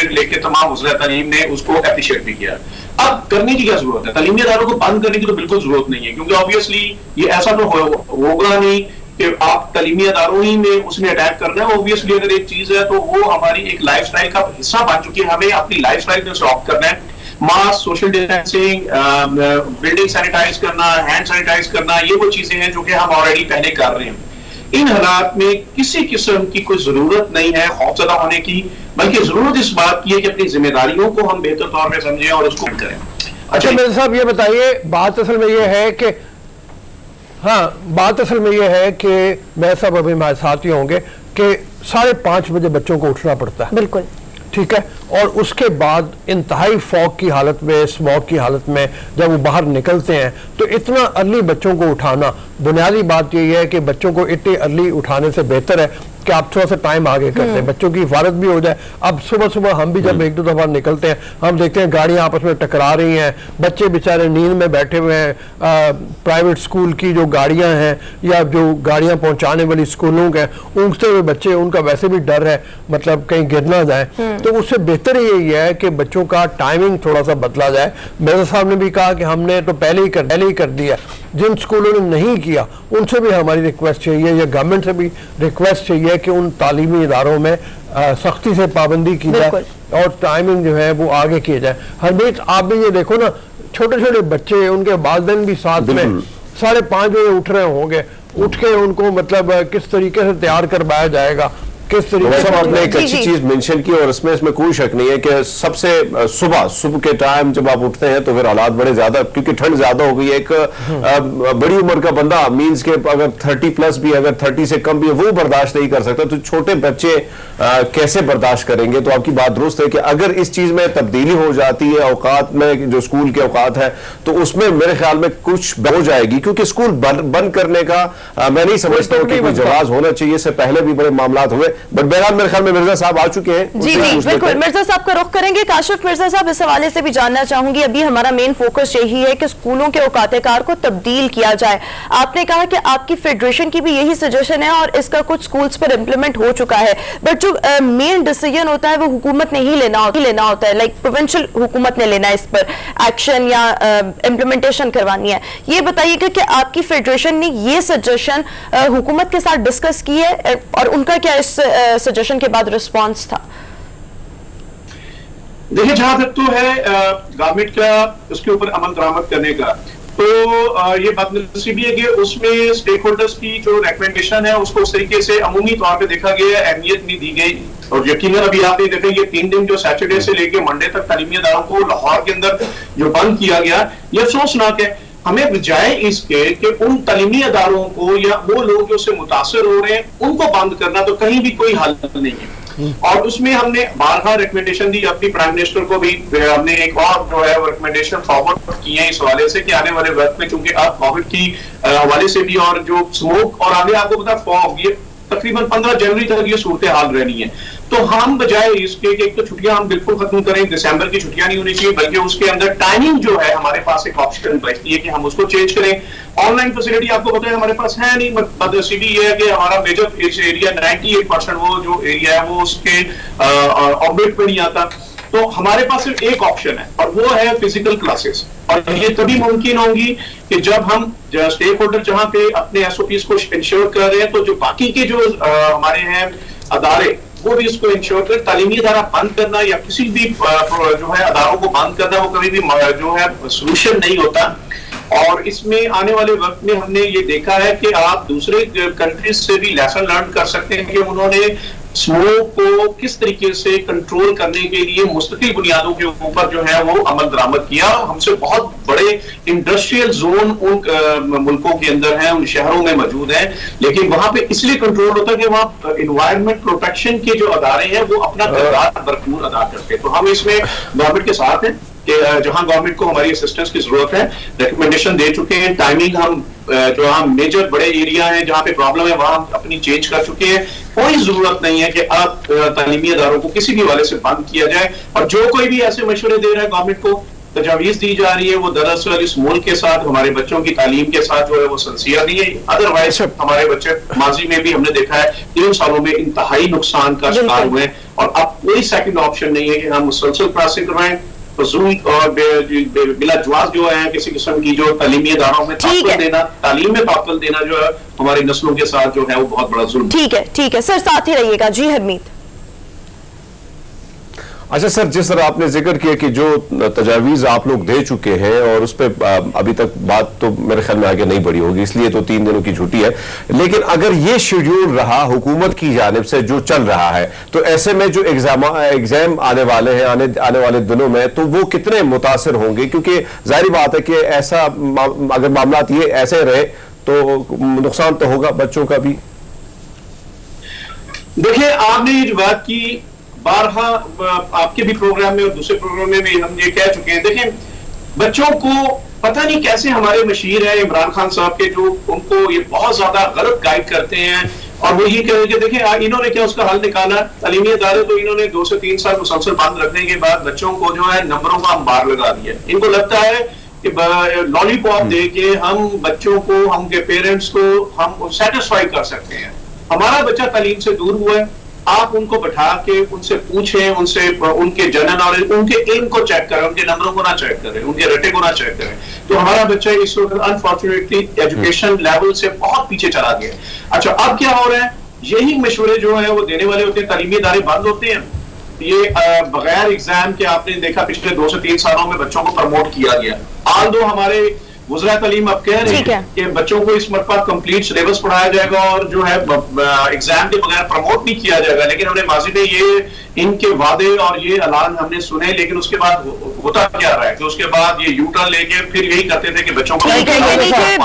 लेके तमाम वज़ीर तालीम ने उसको एप्रिशिएट भी किया। अब करने की क्या जरूरत है? तालीमी इदारों को बंद करने की तो बिल्कुल जरूरत नहीं है, क्योंकि ऑब्वियसली ये ऐसा तो होगा नहीं कि आप तालीमी इदारों ही में उसमें अटैक करना है। ऑब्वियसली अगर एक चीज है तो वो हमारी एक लाइफस्टाइल का हिस्सा बन चुकी है, हमें अपनी लाइफस्टाइल में उसे ऑफ करना है। Mask, social distancing, building sanitize करना, हैंड सैनिटाइज करना, ये वो चीजें हैं जो कि हम ऑलरेडी पहले कर रहे हैं। इन हालात में किसी किस्म की कोई जरूरत नहीं है खौफजदा होने की, बल्कि जरूरत इस बात की है कि अपनी जिम्मेदारियों को हम बेहतर तौर पर समझें और उसको करें। अच्छा मिर्जा साहब, ये बताइए, बात असल में ये है कि बात असल में ये है कि मैं सब अभी हमारे साथ ही होंगे कि 5:30 बजे बच्चों को उठना पड़ता है। बिल्कुल ठीक है, और उसके बाद इंतहाई फॉग की हालत में, स्मॉग की हालत में जब वो बाहर निकलते हैं, तो इतना अर्ली बच्चों को उठाना, बुनियादी बात यही है कि बच्चों को इतनी अर्ली उठाने से बेहतर है कि आप थोड़ा सा टाइम आगे करते हैं, बच्चों की हिफाजत भी हो जाए। अब सुबह सुबह हम भी जब एक दो दफा निकलते हैं, हम देखते हैं गाड़ियां आपस में टकरा रही हैं, बच्चे बेचारे नींद में बैठे हुए हैं, प्राइवेट स्कूल की जो गाड़ियां हैं या जो गाड़ियां पहुंचाने वाली स्कूलों के, उनसे हुए बच्चे, उनका वैसे भी डर है मतलब कहीं गिर ना जाए। तो उससे बेहतर यही है कि बच्चों का टाइमिंग थोड़ा सा बदला जाए। मिर्जा साहब ने भी कहा कि हमने तो पहले ही कर दिया, जिन स्कूलों ने नहीं किया उनसे भी हमारी रिक्वेस्ट चाहिए या गवर्नमेंट से भी रिक्वेस्ट चाहिए कि उन तालीमी इदारों में सख्ती से पाबंदी की जाए और टाइमिंग जो है वो आगे की जाए। हरमीत, आप भी ये देखो ना, छोटे छोटे बच्चे, उनके वालिदैन भी साथ में 5:30 बजे उठ रहे होंगे, उठ के उनको मतलब किस तरीके से तैयार करवाया जाएगा, किस तरीके से। आपने एक अच्छी चीज मेंशन की और इसमें कोई शक नहीं है कि सबसे सुबह के टाइम जब आप उठते हैं तो फिर हालात बड़े ज्यादा, क्योंकि ठंड ज्यादा हो गई है। एक बड़ी उम्र का बंदा मींस के अगर 30+ भी, अगर 30 से कम भी है, वो बर्दाश्त नहीं कर सकता, तो छोटे बच्चे कैसे बर्दाश्त करेंगे। तो आपकी बात दुरुस्त है कि अगर इस चीज में तब्दीली हो जाती है औकात में, जो स्कूल के औकात है, तो उसमें मेरे ख्याल में कुछ हो जाएगी, क्योंकि स्कूल बंद करने का मैं नहीं समझता हूँ कि कोई जवाब होना चाहिए। इससे पहले भी बड़े मामलात हुए, बट बहरहाल मेरे ख्याल में मिर्जा साहब आ चुके हैं। जी बिल्कुल, मिर्जा साहब का रुख करेंगे। काशिफ मिर्जा साहब, इस हवाले से भी जानना चाहूंगी, अभी हमारा मेन फोकस यही है कि स्कूलों के औकात-ए-कार को तब्दील किया जाए। आपने कहा कि आपकी फेडरेशन की भी यही सजेशन है और इसका कुछ स्कूल्स पर इंप्लीमेंट हो चुका है, बट जो मेन डिसीजन होता है वो हुकूमत ने ही लेना होता है, लाइक प्रोविंशियल हुकूमत ने लेना है इस पर एक्शन या इम्प्लीमेंटेशन करवानी है। ये बताइएगा कि आपकी फेडरेशन ने ये सजेशन हुकूमत के साथ डिस्कस की है और उनका क्या इस सजेशन के बाद रिस्पांस था? देखिए, जहां तक तो है गवर्नमेंट का उसके ऊपर अमल दरामद करने का, तो ये बदनसीबी है कि उसमें स्टेक होल्डर्स की जो रिकमेंडेशन है उसको उस तरीके से अमूमी तौर पे देखा गया, अहमियत नहीं दी गई। और यकीनन अभी आपने देखा ये 3 दिन जो सैटरडे से लेके मंडे तक तालीमी इदारों को लाहौर के अंदर जो बंद किया गया, ये अफसोसनाक है। हमें बजाय इसके कि उन तालीमी इदारों को या वो लोग जो उससे मुतासर हो रहे हैं उनको बंद करना, तो कहीं भी कोई हल नहीं है। और उसमें हमने बारहा रिकमेंडेशन दी, अपनी प्राइम मिनिस्टर को भी हमने एक और जो है रिकमेंडेशन फॉरवर्ड की है इस हवाले से कि आने वाले वक्त में, चूंकि अब कोविड की हवाले से भी और जो स्मोक और आगे आपको पता फॉग, ये तकरीबन 15 जनवरी तक ये सूरत हाल रहनी है। तो हम बजाय इसके कि एक तो छुट्टियां हम बिल्कुल खत्म करें, दिसंबर की छुट्टियां नहीं होनी चाहिए, बल्कि उसके अंदर टाइमिंग जो है हमारे पास एक ऑप्शन बचती है कि हम उसको चेंज करें। ऑनलाइन फैसिलिटी आपको पता है हमारे पास है नहीं, बदनसीबी ये है कि हमारा मेजर एरिया 98% वो जो एरिया है वो उसके ऑर्बिट में नहीं आता। तो हमारे पास सिर्फ एक ऑप्शन है और वो है फिजिकल क्लासेस, और ये तभी मुमकिन होंगी कि जब हम स्टेक होल्डर जहां पे अपने एसओपीज को इंश्योर कर रहे हैं, तो जो बाकी के जो हमारे हैं अदारे वो भी इसको इंश्योर कर। तालीमी इदारा बंद करना या किसी भी जो है अदारों को बंद करना वो कभी भी जो है सोल्यूशन नहीं होता। और इसमें आने वाले वक्त में हमने ये देखा है कि आप दूसरे कंट्रीज से भी लेसन लर्न कर सकते हैं कि उन्होंने स्मोक को किस तरीके से कंट्रोल करने के लिए मुस्तकिल बुनियादों के ऊपर जो है वो अमल दरामद किया। हमसे बहुत बड़े इंडस्ट्रियल जोन उन मुल्कों के अंदर हैं, उन शहरों में मौजूद हैं, लेकिन वहां पे इसलिए कंट्रोल होता है कि वहाँ इन्वायरमेंट प्रोटेक्शन के जो अदारे हैं वो अपना किरदार भरपूर अदा करते हैं। तो हम इसमें गवर्नमेंट के साथ हैं कि जहां गवर्नमेंट को हमारी असिस्टेंस की जरूरत है, रिकमेंडेशन दे चुके हैं। टाइमिंग हम जो हम मेजर बड़े एरिया हैं जहां पे प्रॉब्लम है वहां अपनी चेंज कर चुके हैं। कोई जरूरत नहीं है कि अब तालीमी इदारों को किसी भी वाले से बंद किया जाए। और जो कोई भी ऐसे मशवरे दे रहा है गवर्नमेंट को, तजावीज दी जा रही है, वो दरअसल इस मुल्क के साथ, हमारे बच्चों की तालीम के साथ जो है वो सिंसियर नहीं है। अदरवाइज हमारे बच्चे माजी में भी हमने देखा है 3 सालों में इंतहाई नुकसान का शिकार हुए, और अब कोई सेकंड ऑप्शन नहीं है कि हम मुसलसल क्लासें करवाएं। फजूल और बिला जवाब जो है किसी किस्म की जो तालीमी इदारों में ताक़त देना, तालीम में ताक़त देना जो है हमारी नस्लों के साथ जो है वो बहुत बड़ा जुल्म। ठीक है सर, साथ ही रहिएगा। जी हरमीत। अच्छा सर, जिस तरह आपने जिक्र किया कि जो तजावीज आप लोग दे चुके हैं और उस पर अभी तक बात तो मेरे ख्याल में आगे नहीं बढ़ी होगी, इसलिए तो 3 दिनों की छुट्टी है, लेकिन अगर ये शेड्यूल रहा हुकूमत की जानिब से जो चल रहा है, तो ऐसे में जो एग्जाम आने वाले हैं आने वाले दिनों में, तो वो कितने मुतासिर होंगे? क्योंकि जाहिर बात है कि ऐसा अगर मामलात ये ऐसे रहे तो नुकसान तो होगा बच्चों का भी। देखिए, आपने ये जो बात की बारहा आपके भी प्रोग्राम में और दूसरे प्रोग्राम में भी हम ये कह चुके हैं। देखें, बच्चों को पता नहीं कैसे हमारे मशीर है इमरान खान साहब के, जो उनको ये बहुत ज्यादा गलत गाइड करते हैं और वो ये कह रहे कि देखिए इन्होंने क्या उसका हल निकाला, तालीमी इदारे तो इन्होंने 2 से 3 साल मुसलसल बंद रखने के बाद बच्चों को जो है नंबरों का अंबार लगा दिया। इनको लगता है कि लॉलीपॉप दे के हम बच्चों को, उनके पेरेंट्स को हम सेटिस्फाई कर सकते हैं। हमारा बच्चा तालीम से दूर हुआ है, आप उनको बैठा के उनसे पूछें, उनसे उनके जनरल नॉलेज, उनके एम को चेक करें, उनके नंबरों को ना चेक करें, उनके रटे को ना चेक करें। तो हमारा बच्चा इस वक्त अनफॉर्चुनेटली एजुकेशन लेवल से बहुत पीछे चला गया। अच्छा, अब क्या हो रहा है, यही मशवरे जो है वो देने वाले होते हैं, तालीमी इदारे बंद होते हैं। ये बगैर एग्जाम के आपने देखा पिछले 2 से 3 सालों में बच्चों को प्रमोट किया गया। आल दो हमारे गुजरा तालीम अब कह रहे हैं कि बच्चों को इस मरतबा कंप्लीट सिलेबस पढ़ाया जाएगा और जो है एग्जाम के बगैर प्रमोट नहीं किया जाएगा। लेकिन हमने माजी में ये इनके वादे और ये ऐलान हमने सुने, लेकिन उसके बाद होता क्या रहा है कि उसके बाद ये यू टर्न लेके फिर यही करते थे कि बच्चों को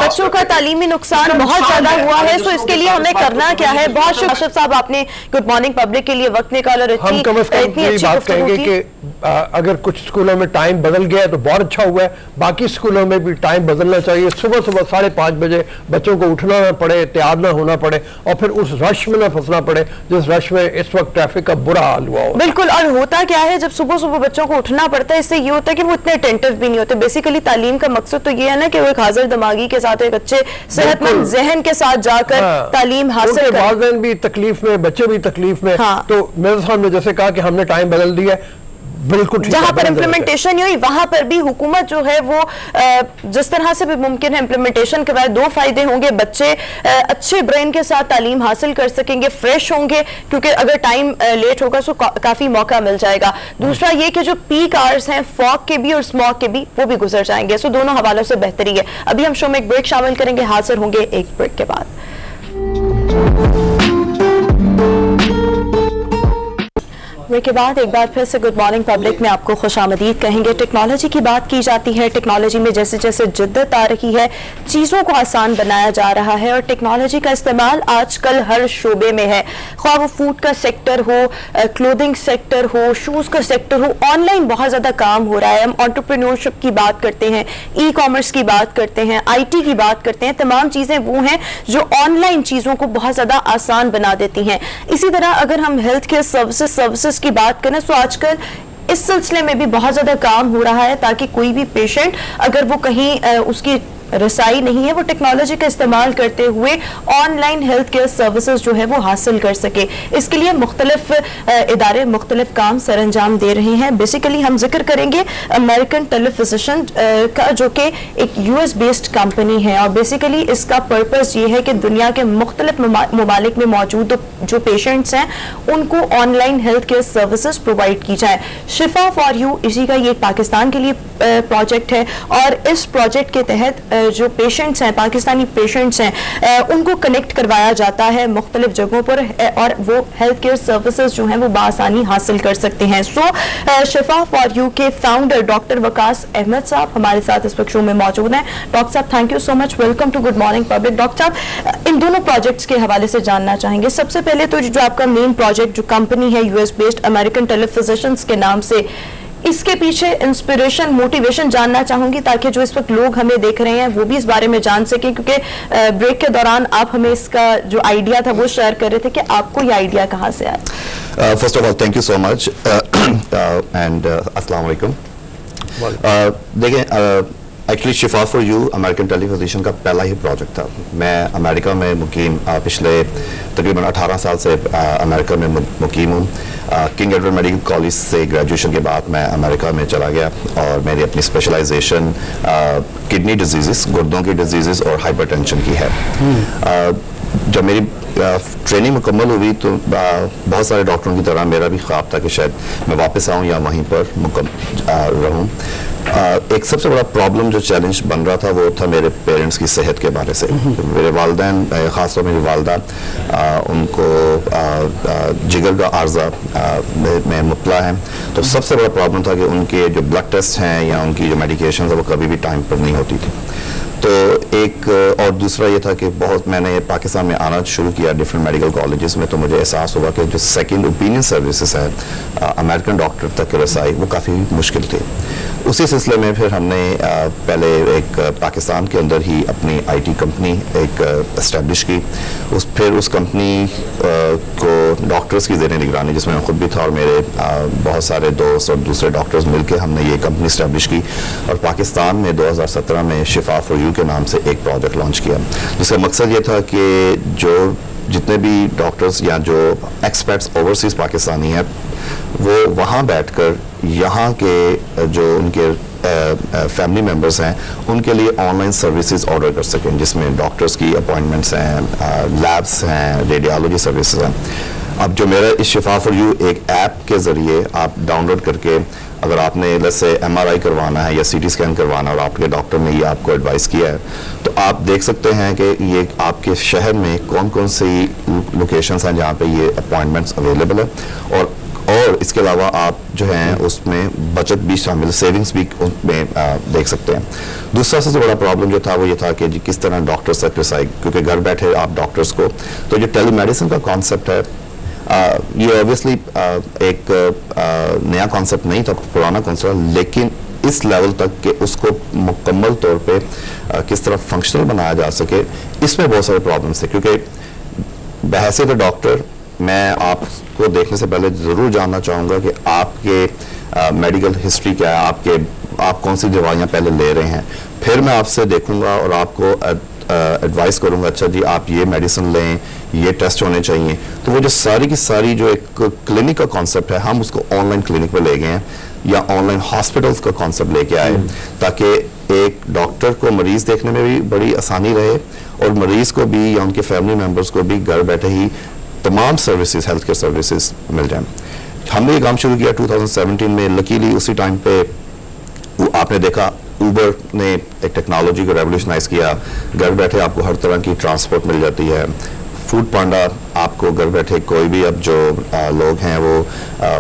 बच्चों का तालीमी नुकसान बहुत ज्यादा हुआ है। तो इसके लिए हमें करना क्या है? बहुत शुक्रिया आशिफ साहब, आपने गुड मॉर्निंग पब्लिक के लिए वक्त निकाला और हम कम से कम ये बात कहेंगे कि अगर कुछ स्कूलों में टाइम बदल गया है तो बहुत अच्छा हुआ है, बाकी स्कूलों में भी टाइम बदलना चाहिए। सुबह सुबह 5:30 बजे बच्चों को उठना ना पड़े, तैयार ना होना पड़े और फिर उस रश में ना फंसना पड़े जिस रश में इस वक्त ट्रैफिक का बुरा हाल हुआ हो। बिल्कुल, और होता क्या है जब सुबह सुबह बच्चों को उठना पड़ता है, इससे ये होता है कि वो इतने अटेंटिव भी नहीं होते। बेसिकली तालीम का मकसद तो ये है ना कि वो एक हाजिर दिमागी के साथ, एक अच्छे सेहतमंद जहन के साथ जाकर तालीम हासिल करें। वालिदैन भी तकलीफ में, बच्चे भी तकलीफ में। तो मेरे साहब ने जैसे कहा कि हमने टाइम बदल दिया, बिल्कुल जहां पर इम्प्लीमेंटेशन नहीं हुई वहां पर भी हुकूमत जो है वो जिस तरह से भी मुमकिन है इम्प्लीमेंटेशन करवाए। 2 फायदे होंगे, बच्चे अच्छे ब्रेन के साथ तालीम हासिल कर सकेंगे, फ्रेश होंगे, क्योंकि अगर टाइम लेट होगा तो काफी मौका मिल जाएगा। दूसरा ये कि जो पीक आवर्स हैं फॉग के भी और स्मॉग के भी, वो भी गुजर जाएंगे। सो दोनों हवालों से बेहतरी है। अभी हम शो में एक ब्रेक शामिल करेंगे, हाजिर होंगे एक ब्रेक के बाद। ब्रेक के बाद एक बार फिर से गुड मॉर्निंग पब्लिक में आपको खुशामदीद कहेंगे। टेक्नोलॉजी की बात की जाती है, टेक्नोलॉजी में जैसे जैसे जिद्दत आ रही है, चीज़ों को आसान बनाया जा रहा है और टेक्नोलॉजी का इस्तेमाल आजकल हर शोबे में है। ख्वाह वो फूड का सेक्टर हो, क्लोथिंग सेक्टर हो, शूज़ का सेक्टर हो, ऑनलाइन बहुत ज़्यादा काम हो रहा है। हम एंटरप्रेन्योरशिप की बात करते हैं, ई कॉमर्स की बात करते हैं, IT की बात करते हैं। तमाम चीज़ें वो हैं जो ऑनलाइन चीज़ों को बहुत ज़्यादा आसान बना देती हैं। इसी तरह अगर हम हेल्थ केयर सर्विसेज की बात करें तो आजकल इस सिलसिले में भी बहुत ज्यादा काम हो रहा है ताकि कोई भी पेशेंट अगर वो कहीं उसकी रसाई नहीं है, वो टेक्नोलॉजी का इस्तेमाल करते हुए ऑनलाइन हेल्थ केयर सर्विसेज जो है वो हासिल कर सके। इसके लिए मुख्तलिफ इदारे मुख्तलिफ काम सर अंजाम दे रहे हैं। बेसिकली हम जिक्र करेंगे अमेरिकन टेलीफिजिशियन का, जो कि एक US बेस्ड कंपनी है और बेसिकली इसका पर्पस ये है कि दुनिया के मुख्तलिफ ममालिक में मौजूद जो पेशेंट्स हैं उनको online health care services provide की जाए। शिफा फॉर यू इसी का ये पाकिस्तान के लिए प्रोजेक्ट है और इस प्रोजेक्ट के तहत जो पेशेंट्स हैं, पाकिस्तानी पेशेंट्स हैं, उनको कनेक्ट करवाया जाता है मुख्तलिफ जगहों पर और वो हेल्थ केयर सर्विसेज जो हैं वो बासानी हासिल कर सकते हैं। सो शिफा फॉर यू के फाउंडर डॉक्टर वकास अहमद साहब हमारे साथ इस वक्त शो में मौजूद हैं। डॉक्टर साहब thank you so much, welcome to good morning public. Doctor साहब इन दोनों प्रोजेक्ट्स के हवाले से जानना चाहेंगे। सबसे पहले तो जो आपका मेन प्रोजेक्ट जो कंपनी है US बेस्ड अमेरिकन टेलीफिजिशियंस के नाम से, इसके पीछे इंस्पिरेशन मोटिवेशन जानना चाहूंगी ताकि जो इस वक्त लोग हमें देख रहे हैं वो भी इस बारे में जान सकें, क्योंकि ब्रेक के दौरान आप हमें इसका जो आइडिया था वो शेयर कर रहे थे कि आपको ये आइडिया कहाँ से आया। First of all thank you so much and अस्सलाम वालेकुम। देखें, actually Shifa for you American टेलीफिजिशियन का पहला ही प्रोजेक्ट था। मैं अमेरिका में मुकीम पिछले तकरीबन 18 साल से अमेरिका में मुकीम हूँ। किंग एडवर्ड मेडिकल कॉलेज से ग्रेजुएशन के बाद मैं अमेरिका में चला गया और मेरी अपनी स्पेशलाइजेशन किडनी डिजीज़, गुर्दों की डिजीज़ और हाइपरटेंशन की है। जब मेरी ट्रेनिंग मुकम्मल हुई तो बहुत सारे डॉक्टरों की तरह मेरा भी ख्वाब था कि शायद मैं वापस आऊँ या वहीं पर रहूँ। एक सबसे बड़ा प्रॉब्लम जो चैलेंज बन रहा था वो था मेरे पेरेंट्स की सेहत के बारे से। मेरे वालिदैन, ख़ासतौर मेरी वालदा, उनको जिगर का आर्जा में मुब्तला है। तो सबसे बड़ा प्रॉब्लम था कि उनके जो ब्लड टेस्ट हैं या उनकी जो मेडिकेशन है वो कभी भी टाइम पर नहीं होती थी। تو ایک اور دوسرا یہ تھا کہ بہت میں نے پاکستان میں آنا شروع کیا ڈفرینٹ میڈیکل کالجز میں، تو مجھے احساس ہوا کہ جو سیکنڈ اوپینین سروسز ہے امریکن ڈاکٹر تک رسائی وہ کافی مشکل تھی. اسی سلسلے میں پھر ہم نے پہلے ایک پاکستان کے اندر ہی اپنی آئی ٹی کمپنی ایک اسٹیبلش کی. پھر اس کمپنی کو ڈاکٹرز کی زیر نگرانی، جس میں میں خود بھی تھا اور میرے بہت سارے دوست اور دوسرے ڈاکٹرز مل کے ہم نے یہ کمپنی اسٹیبلش کی، اور پاکستان میں 2017 میں شفا فار یو کے نام سے ایک پروجیکٹ لانچ کیا، جس کا مقصد یہ تھا کہ جو جتنے بھی ڈاکٹرز یا جو ایکسپرٹس اوورسیز پاکستانی ہیں وہ وہاں بیٹھ کر یہاں کے جو ان کے فیملی ممبرز ہیں ان کے لیے آن لائن سروسز آرڈر کر سکیں، جس میں ڈاکٹرز کی اپوائنٹمنٹس ہیں، لیبس ہیں، ریڈیالوجی سروسز ہیں. اب جو میرا اس شفا فار یو ایک ایپ کے ذریعے آپ ڈاؤن لوڈ کر کے اگر آپ نے جیسے ایم آر آئی کروانا ہے یا سی ٹی اسکین کروانا اور آپ کے ڈاکٹر نے یہ آپ کو ایڈوائز کیا ہے، تو آپ دیکھ سکتے ہیں کہ یہ آپ کے شہر میں کون کون سی لوکیشنز ہیں جہاں پہ یہ اپوائنٹمنٹس اویلیبل ہے، اور اس کے علاوہ آپ جو ہیں اس میں بچت بھی شامل، سیونگز بھی اس میں دیکھ سکتے ہیں. دوسرا سب سے بڑا پرابلم جو تھا وہ یہ تھا کہ کس طرح ڈاکٹرز تک رسائی، کیونکہ گھر بیٹھے آپ ڈاکٹرز کو، تو جو ٹیلی میڈیسن کا کانسیپٹ ہے یہ اوبویسلی ایک نیا کانسیپٹ نہیں تھا، پرانا کانسیپٹ، لیکن اس لیول تک کہ اس کو مکمل طور پہ کس طرح فنکشنل بنایا جا سکے، اس میں بہت سارے پرابلمس تھے. کیونکہ بحیثیت ڈاکٹر میں آپ کو دیکھنے سے پہلے ضرور جاننا چاہوں گا کہ آپ کے میڈیکل ہسٹری کیا ہے، آپ کون سی دوائیاں پہلے لے رہے ہیں، پھر میں آپ سے دیکھوں گا اور آپ کو ایڈوائز کروں گا اچھا جی آپ یہ میڈیسن لیں، یہ ٹیسٹ ہونے چاہیے. تو وہ جو ساری کی ساری جو ایک کلینک کا کانسیپٹ ہے ہم اس کو آن لائن کلینک پہ لے گئے ہیں یا آن لائن ہاسپٹلس کا کانسیپٹ لے کے آئے، تاکہ ایک ڈاکٹر کو مریض دیکھنے میں بھی بڑی آسانی رہے اور مریض کو بھی یا ان کے فیملی ممبرس کو بھی گھر بیٹھے ہی تمام سروسز، ہیلتھ کیئر سروسز مل جائیں. ہم نے یہ کام شروع کیا 2017 میں. لکیلی اسی ٹائم پہ آپ نے دیکھا اوبر نے ایک ٹیکنالوجی کو ریولیوشنائز کیا، گھر بیٹھے آپ کو ہر طرح کی ٹرانسپورٹ مل جاتی ہے. فوڈ پانڈا آپ کو گھر بیٹھے کوئی بھی اب جو لوگ ہیں وہ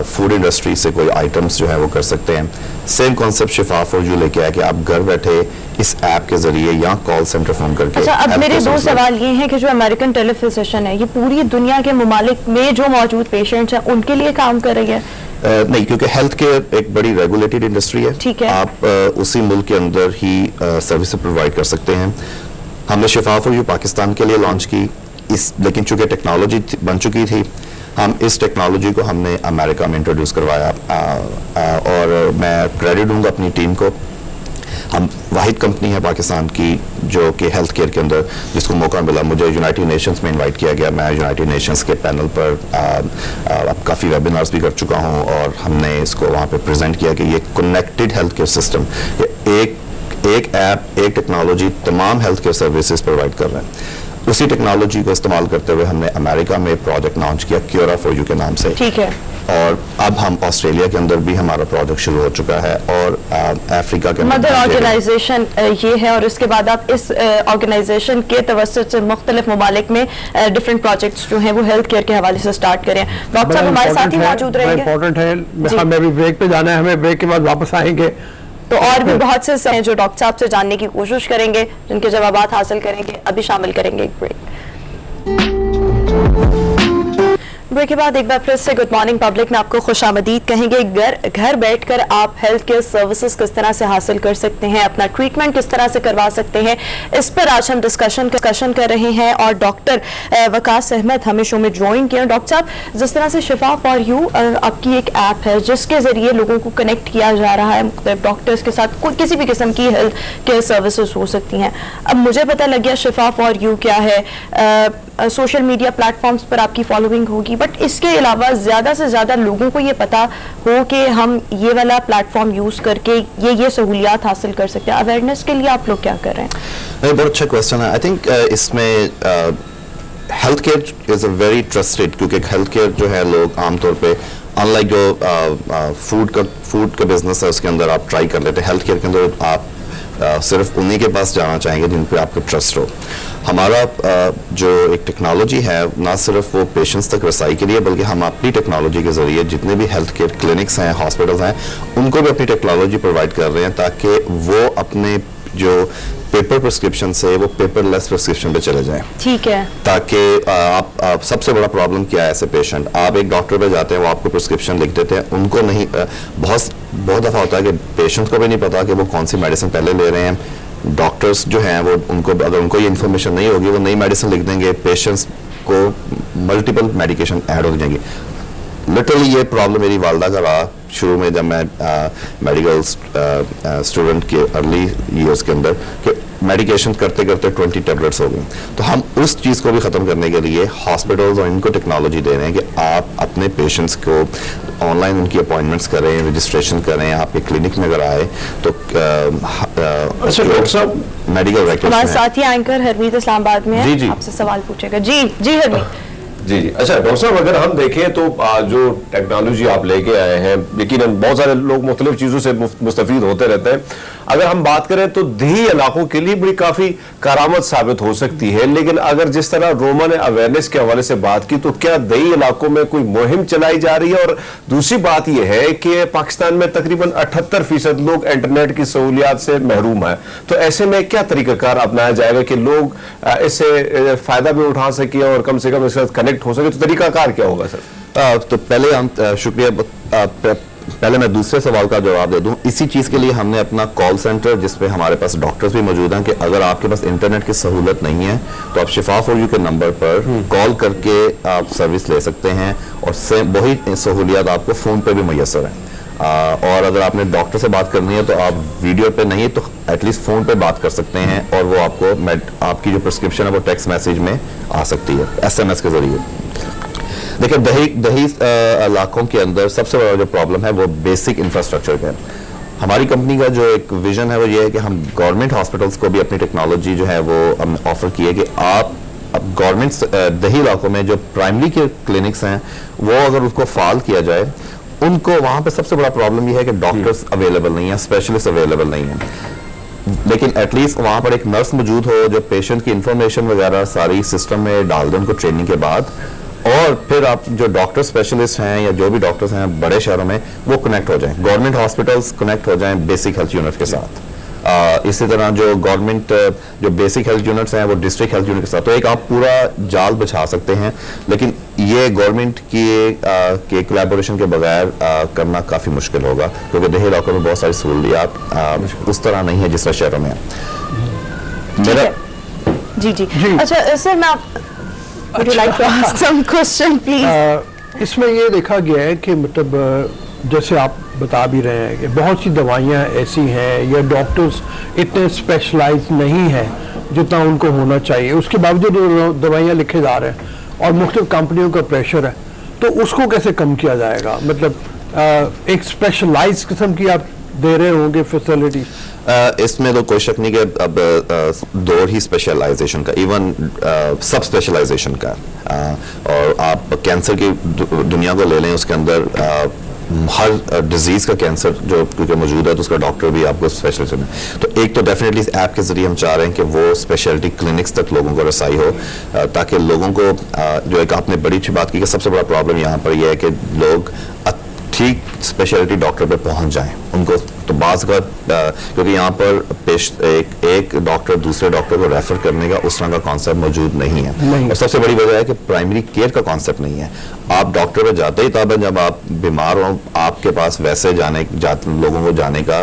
فوڈ انڈسٹری سے کوئی آئٹمس جو ہے وہ کر سکتے ہیں. سیم کانسیپٹ شفا فار یو لے کے آیا کہ آپ گھر بیٹھے اس ایپ کے ذریعے یا کال سینٹر فون کر کے. اچھا، اب میرے دو سوال یہ ہیں کہ جو امریکن ٹیلی فزیشن ہے یہ پوری دنیا کے ممالک میں جو موجود پیشنٹس ہیں ان کے لیے کام کر رہی ہے؟ نہیں، کیونکہ ہیلتھ کیئر ایک بڑی ریگولیٹڈ انڈسٹری ہے. ٹھیک ہے، آپ اسی ملک کے اندر ہی سروس پرووائڈ کر سکتے ہیں. ہم نے شفا فار یو پاکستان کے لیے لانچ کی، لیکن چونکہ ٹیکنالوجی بن چکی تھی ہم اس ٹیکنالوجی کو ہم نے امریکہ میں انٹروڈیوس کروایا، اور میں کریڈٹ دوں گا اپنی ٹیم کو. ہم واحد کمپنی ہے پاکستان کی جو کہ ہیلتھ کیئر کے اندر جس کو موقع ملا. مجھے یونائٹڈ نیشنز میں انوائٹ کیا گیا، میں یونائٹڈ نیشنز کے پینل پر اب کافی ویبینارز بھی کر چکا ہوں، اور ہم نے اس کو وہاں پہ پریزنٹ کیا کہ یہ کنیکٹڈ ہیلتھ کیئر سسٹم، ایک ایپ، ایک ٹیکنالوجی تمام ہیلتھ کیئر سروسز پرووائڈ کر رہے ہیں. اسی ٹیکنالوجی کو استعمال کرتے ہوئے ہم نے امریکہ میں پروجیکٹ لانچ کیا کیورا فار یو کے نام سے. ٹھیک ہے، اور اب ہم آسٹریلیا کے اندر بھی ہمارا پروجیکٹ شروع ہو چکا ہے، اور افریقہ کے مدر آرگنائزیشن یہ ہے، اور اس کے بعد آپ اس آرگنائزیشن کے توسط سے مختلف ممالک میں ڈفرینٹ پروجیکٹس جو ہیں وہ ہیلتھ کیئر کے حوالے سے سٹارٹ کریں. ڈاکٹر صاحب ہمارے ساتھ ہی موجود رہیں گے. امپورٹنٹ ہے، ہمیں ابھی بریک پہ جانا ہے، ہمیں بریک کے بعد واپس آئیں گے تو اور بھی بہت سے ہیں جو ڈاکٹر صاحب سے جاننے کی کوشش کریں گے، جن کے جوابات حاصل کریں گے. ابھی شامل کریں گے ایک بریک. بریک کے بعد ایک بار پھر سے گڈ مارننگ پبلک میں آپ کو خوش آمدید کہیں گے. گھر بیٹھ کر آپ ہیلتھ کیئر سروسز کس طرح سے حاصل کر سکتے ہیں، اپنا ٹریٹمنٹ کس طرح سے کروا سکتے ہیں، اس پر آج ہم ڈسکشن کر رہے ہیں. اور ڈاکٹر وقاص احمد ہمیں شو میں جوائن کیا. ڈاکٹر صاحب، جس طرح سے شفا فار یو آپ کی ایک ایپ ہے جس کے ذریعے لوگوں کو کنیکٹ کیا جا رہا ہے مختلف ڈاکٹرز کے ساتھ، کوئی کسی بھی قسم کی ہیلتھ کیئر سروسز ہو سکتی ہیں. اب مجھے پتہ لگ گیا شفا فار یو کیا ہے، سوشل میڈیا پلیٹ فارمز پر آپ کی فالوئنگ ہوگی، بٹ اس کے علاوہ زیادہ سے زیادہ لوگوں کو یہ پتا ہو کہ ہم یہ والا پلیٹ فارم یوز کر کے یہ سہولیات حاصل کر سکتے ہیں. اویئرنیس کے لیے آپ لوگ کیا کر رہے ہیں؟ بہت اچھا کوشچن ہے. آئی تھنک اس میں health care is a very trusted, کیونکہ ہیلتھ کیئر جو ہے لوگ عام طور پہ ان لائک جو فوڈ کا بزنس ہے اس کے اندر آپ ٹرائی کر لیتے ہیں، ہیلتھ کیئر کے اندر آپ صرف انہی کے پاس جانا چاہیں گے جن پہ آپ کو ٹرسٹ ہو. ہمارا جو ایک ٹیکنالوجی ہے نہ صرف وہ پیشنٹس تک رسائی کے لیے، بلکہ ہم اپنی ٹیکنالوجی کے ذریعے جتنے بھی ہیلتھ کیئر کلینکس ہیں، ہاسپٹلس ہیں، ان کو بھی اپنی ٹیکنالوجی پرووائڈ کر رہے ہیں تاکہ وہ اپنے جو پیپر پرسکرپشن سے وہ پیپر لیس پرسکرپشن پہ چلے جائیں. ٹھیک ہے. تاکہ آپ سب سے بڑا پرابلم کیا ہے ایسے پیشنٹ, آپ ایک ڈاکٹر پہ جاتے ہیں, وہ آپ کو پرسکرپشن لکھ دیتے ہیں, ان کو نہیں, بہت دفعہ ہوتا ہے کہ پیشنٹ کو بھی نہیں پتا کہ وہ کون سی میڈیسن پہلے لے رہے ہیں. ڈاکٹرز جو ہیں وہ اگر ان کو یہ انفارمیشن نہیں ہوگی, وہ نئی میڈیسن لکھ دیں گے, پیشنٹس کو ملٹیپل میڈیکیشن ایڈ ہو جائیں گی. لٹرلی یہ پرابلم میری والدہ کا رہا شروع میں جب میں میڈیکل اسٹوڈنٹ کے ارلی ایئرس کے اندر, کہ میڈیکیشن کرتے کرتے 20 ٹیبلٹس ہو گئی. تو ہم اس چیز کو بھی ختم کرنے کے لیے ہاسپٹلز اور ان کو ٹیکنالوجی دے رہے ہیں کہ آپ اپنے پیشنٹس کو آن لائن ان کی اپوائنٹمنٹس کریں, رجسٹریشن کریں, آپ کے کلینک میں اگر آئے تو ڈاکٹر صاحب میڈیکل ریکارڈ ہمارے ساتھی اینکر حرمیت اسلام آباد میں ہے, آپ سے سوال پوچھے گا. جی حرمیت. جی. اچھا ڈاکٹر صاحب, اگر ہم دیکھیں تو جو ٹیکنالوجی آپ لے کے آئے ہیں, یقیناً بہت سارے لوگ مختلف چیزوں سے مستفید ہوتے رہتے ہیں. اگر ہم بات کریں تو دیہی علاقوں کے لیے بڑی کافی کارآمد ثابت ہو سکتی ہے, لیکن اگر جس طرح روما نے اویئرنیس کے حوالے سے بات کی, تو کیا دیہی علاقوں میں کوئی مہم چلائی جا رہی ہے؟ اور دوسری بات یہ ہے کہ پاکستان میں تقریباً 78% لوگ انٹرنیٹ کی سہولیات سے محروم ہیں, تو ایسے میں کیا طریقہ کار اپنایا جائے گا کہ لوگ اس سے فائدہ بھی اٹھا سکیں اور کم سے کم اس کے ساتھ کنیکٹ ہو سکے؟ تو طریقہ کار کیا ہوگا سر؟ تو پہلے ہم شکریہ, پہلے میں دوسرے سوال کا جواب دے دوں. اسی چیز کے لیے ہم نے اپنا کال سینٹر, جس پہ ہمارے پاس ڈاکٹرز بھی موجود ہیں, کہ اگر آپ کے پاس انٹرنیٹ کی سہولت نہیں ہے تو آپ شفا فار یو کے نمبر پر کال کر کے آپ سروس لے سکتے ہیں, اور وہی سہولیات آپ کو فون پہ بھی میسر ہیں. اور اگر آپ نے ڈاکٹر سے بات کرنی ہے تو آپ ویڈیو پہ نہیں تو ایٹ لیسٹ فون پہ بات کر سکتے ہیں, اور وہ آپ کو آپ کی جو پرسکرپشن ہے وہ ٹیکسٹ میسیج میں آ سکتی ہے, SMS کے ذریعے. دیکھیں دیہی علاقوں کے اندر سب سے بڑا جو پرابلم ہے وہ بیسک انفراسٹرکچر کا ہے. ہماری کمپنی کا جو ایک ویژن ہے وہ یہ ہے کہ ہم گورنمنٹ ہاسپٹلس کو بھی اپنی ٹیکنالوجی جو ہے وہ ہم آفر کیے کہ آپ اب گورنمنٹ دیہی علاقوں میں جو پرائمری کے کلینکس ہیں وہ اگر اس کو فعال کیا جائے, ان کو وہاں پہ سب سے بڑا پرابلم یہ ہے کہ ڈاکٹرز اویلیبل نہیں ہیں, اسپیشلسٹ اویلیبل نہیں ہیں, لیکن ایٹ لیسٹ وہاں پر ایک نرس موجود ہو جو پیشنٹ کی انفارمیشن وغیرہ ساری سسٹم میں ڈال دیں ان کو ٹریننگ کے بعد, اور پھر آپ جو ڈاکٹر اسپیشلسٹ ہیں یا جو بھی ڈاکٹرز ہیں بڑے شہروں میں وہ کنیکٹ ہو جائیں, گورنمنٹ ہاسپٹلس کنیکٹ ہو جائیں بیسک ہیلتھ یونٹ کے ساتھ. اسی طرح جو گورنمنٹ جو بیسک ہیلتھ یونٹس ہیں وہ ڈسٹرکٹ ہیلتھ یونٹ کے ساتھ, تو ایک آپ پورا جال بچھا سکتے ہیں. لیکن یہ گورنمنٹ کی کولیبوریشن کے بغیر کرنا کافی مشکل ہوگا, کیونکہ دیہی علاقوں میں بہت ساری سہولیات اس طرح نہیں ہے جس طرح شہروں میں ہیں. جی. اچھا سر, میں Would you like to ask some question, please? اس میں یہ دیکھا گیا ہے کہ مطلب جیسے آپ بتا بھی رہے ہیں کہ بہت سی دوائیاں ایسی ہیں یا ڈاکٹرز اتنے اسپیشلائز نہیں ہیں جتنا ان کو ہونا چاہیے, اس کے باوجود دوائیاں لکھے جا رہے ہیں اور مختلف کمپنیوں کا پریشر ہے, تو اس کو کیسے کم کیا جائے گا؟ مطلب ایک اسپیشلائز قسم کی آپ دے رہے ہوں گے فیسلٹی. اس میں تو کوئی شک نہیں کہ اب دور ہی اسپیشلائزیشن کا, ایون سب اسپیشلائزیشن کا, اور آپ کینسر کی دنیا کو لے لیں, اس کے اندر ہر ڈیزیز کا کینسر جو کیونکہ موجود ہے تو اس کا ڈاکٹر بھی آپ کو اسپیشلسٹ ہے. تو ایک تو ڈیفینیٹلی اس ایپ کے ذریعے ہم چاہ رہے ہیں کہ وہ اسپیشلٹی کلینکس تک لوگوں کو رسائی ہو, تاکہ لوگوں کو جو ایک آپ نے بڑی اچھی بات کی کہ سب سے بڑا پرابلم یہاں پر یہ ہے کہ لوگ ٹھیک اسپیشلٹی ڈاکٹر پہ پہنچ جائیں ان کو. تو بعض کا کیونکہ یہاں پر ایک ڈاکٹر دوسرے ڈاکٹر کو ریفر کرنے کا اس طرح کا کانسیپٹ موجود نہیں ہے, اور سب سے بڑی وجہ ہے کہ پرائمری کیئر کا کانسیپٹ نہیں ہے. آپ ڈاکٹر پہ جاتے ہی تب جب آپ بیمار ہوں, آپ کے پاس ویسے لوگوں کو جانے کا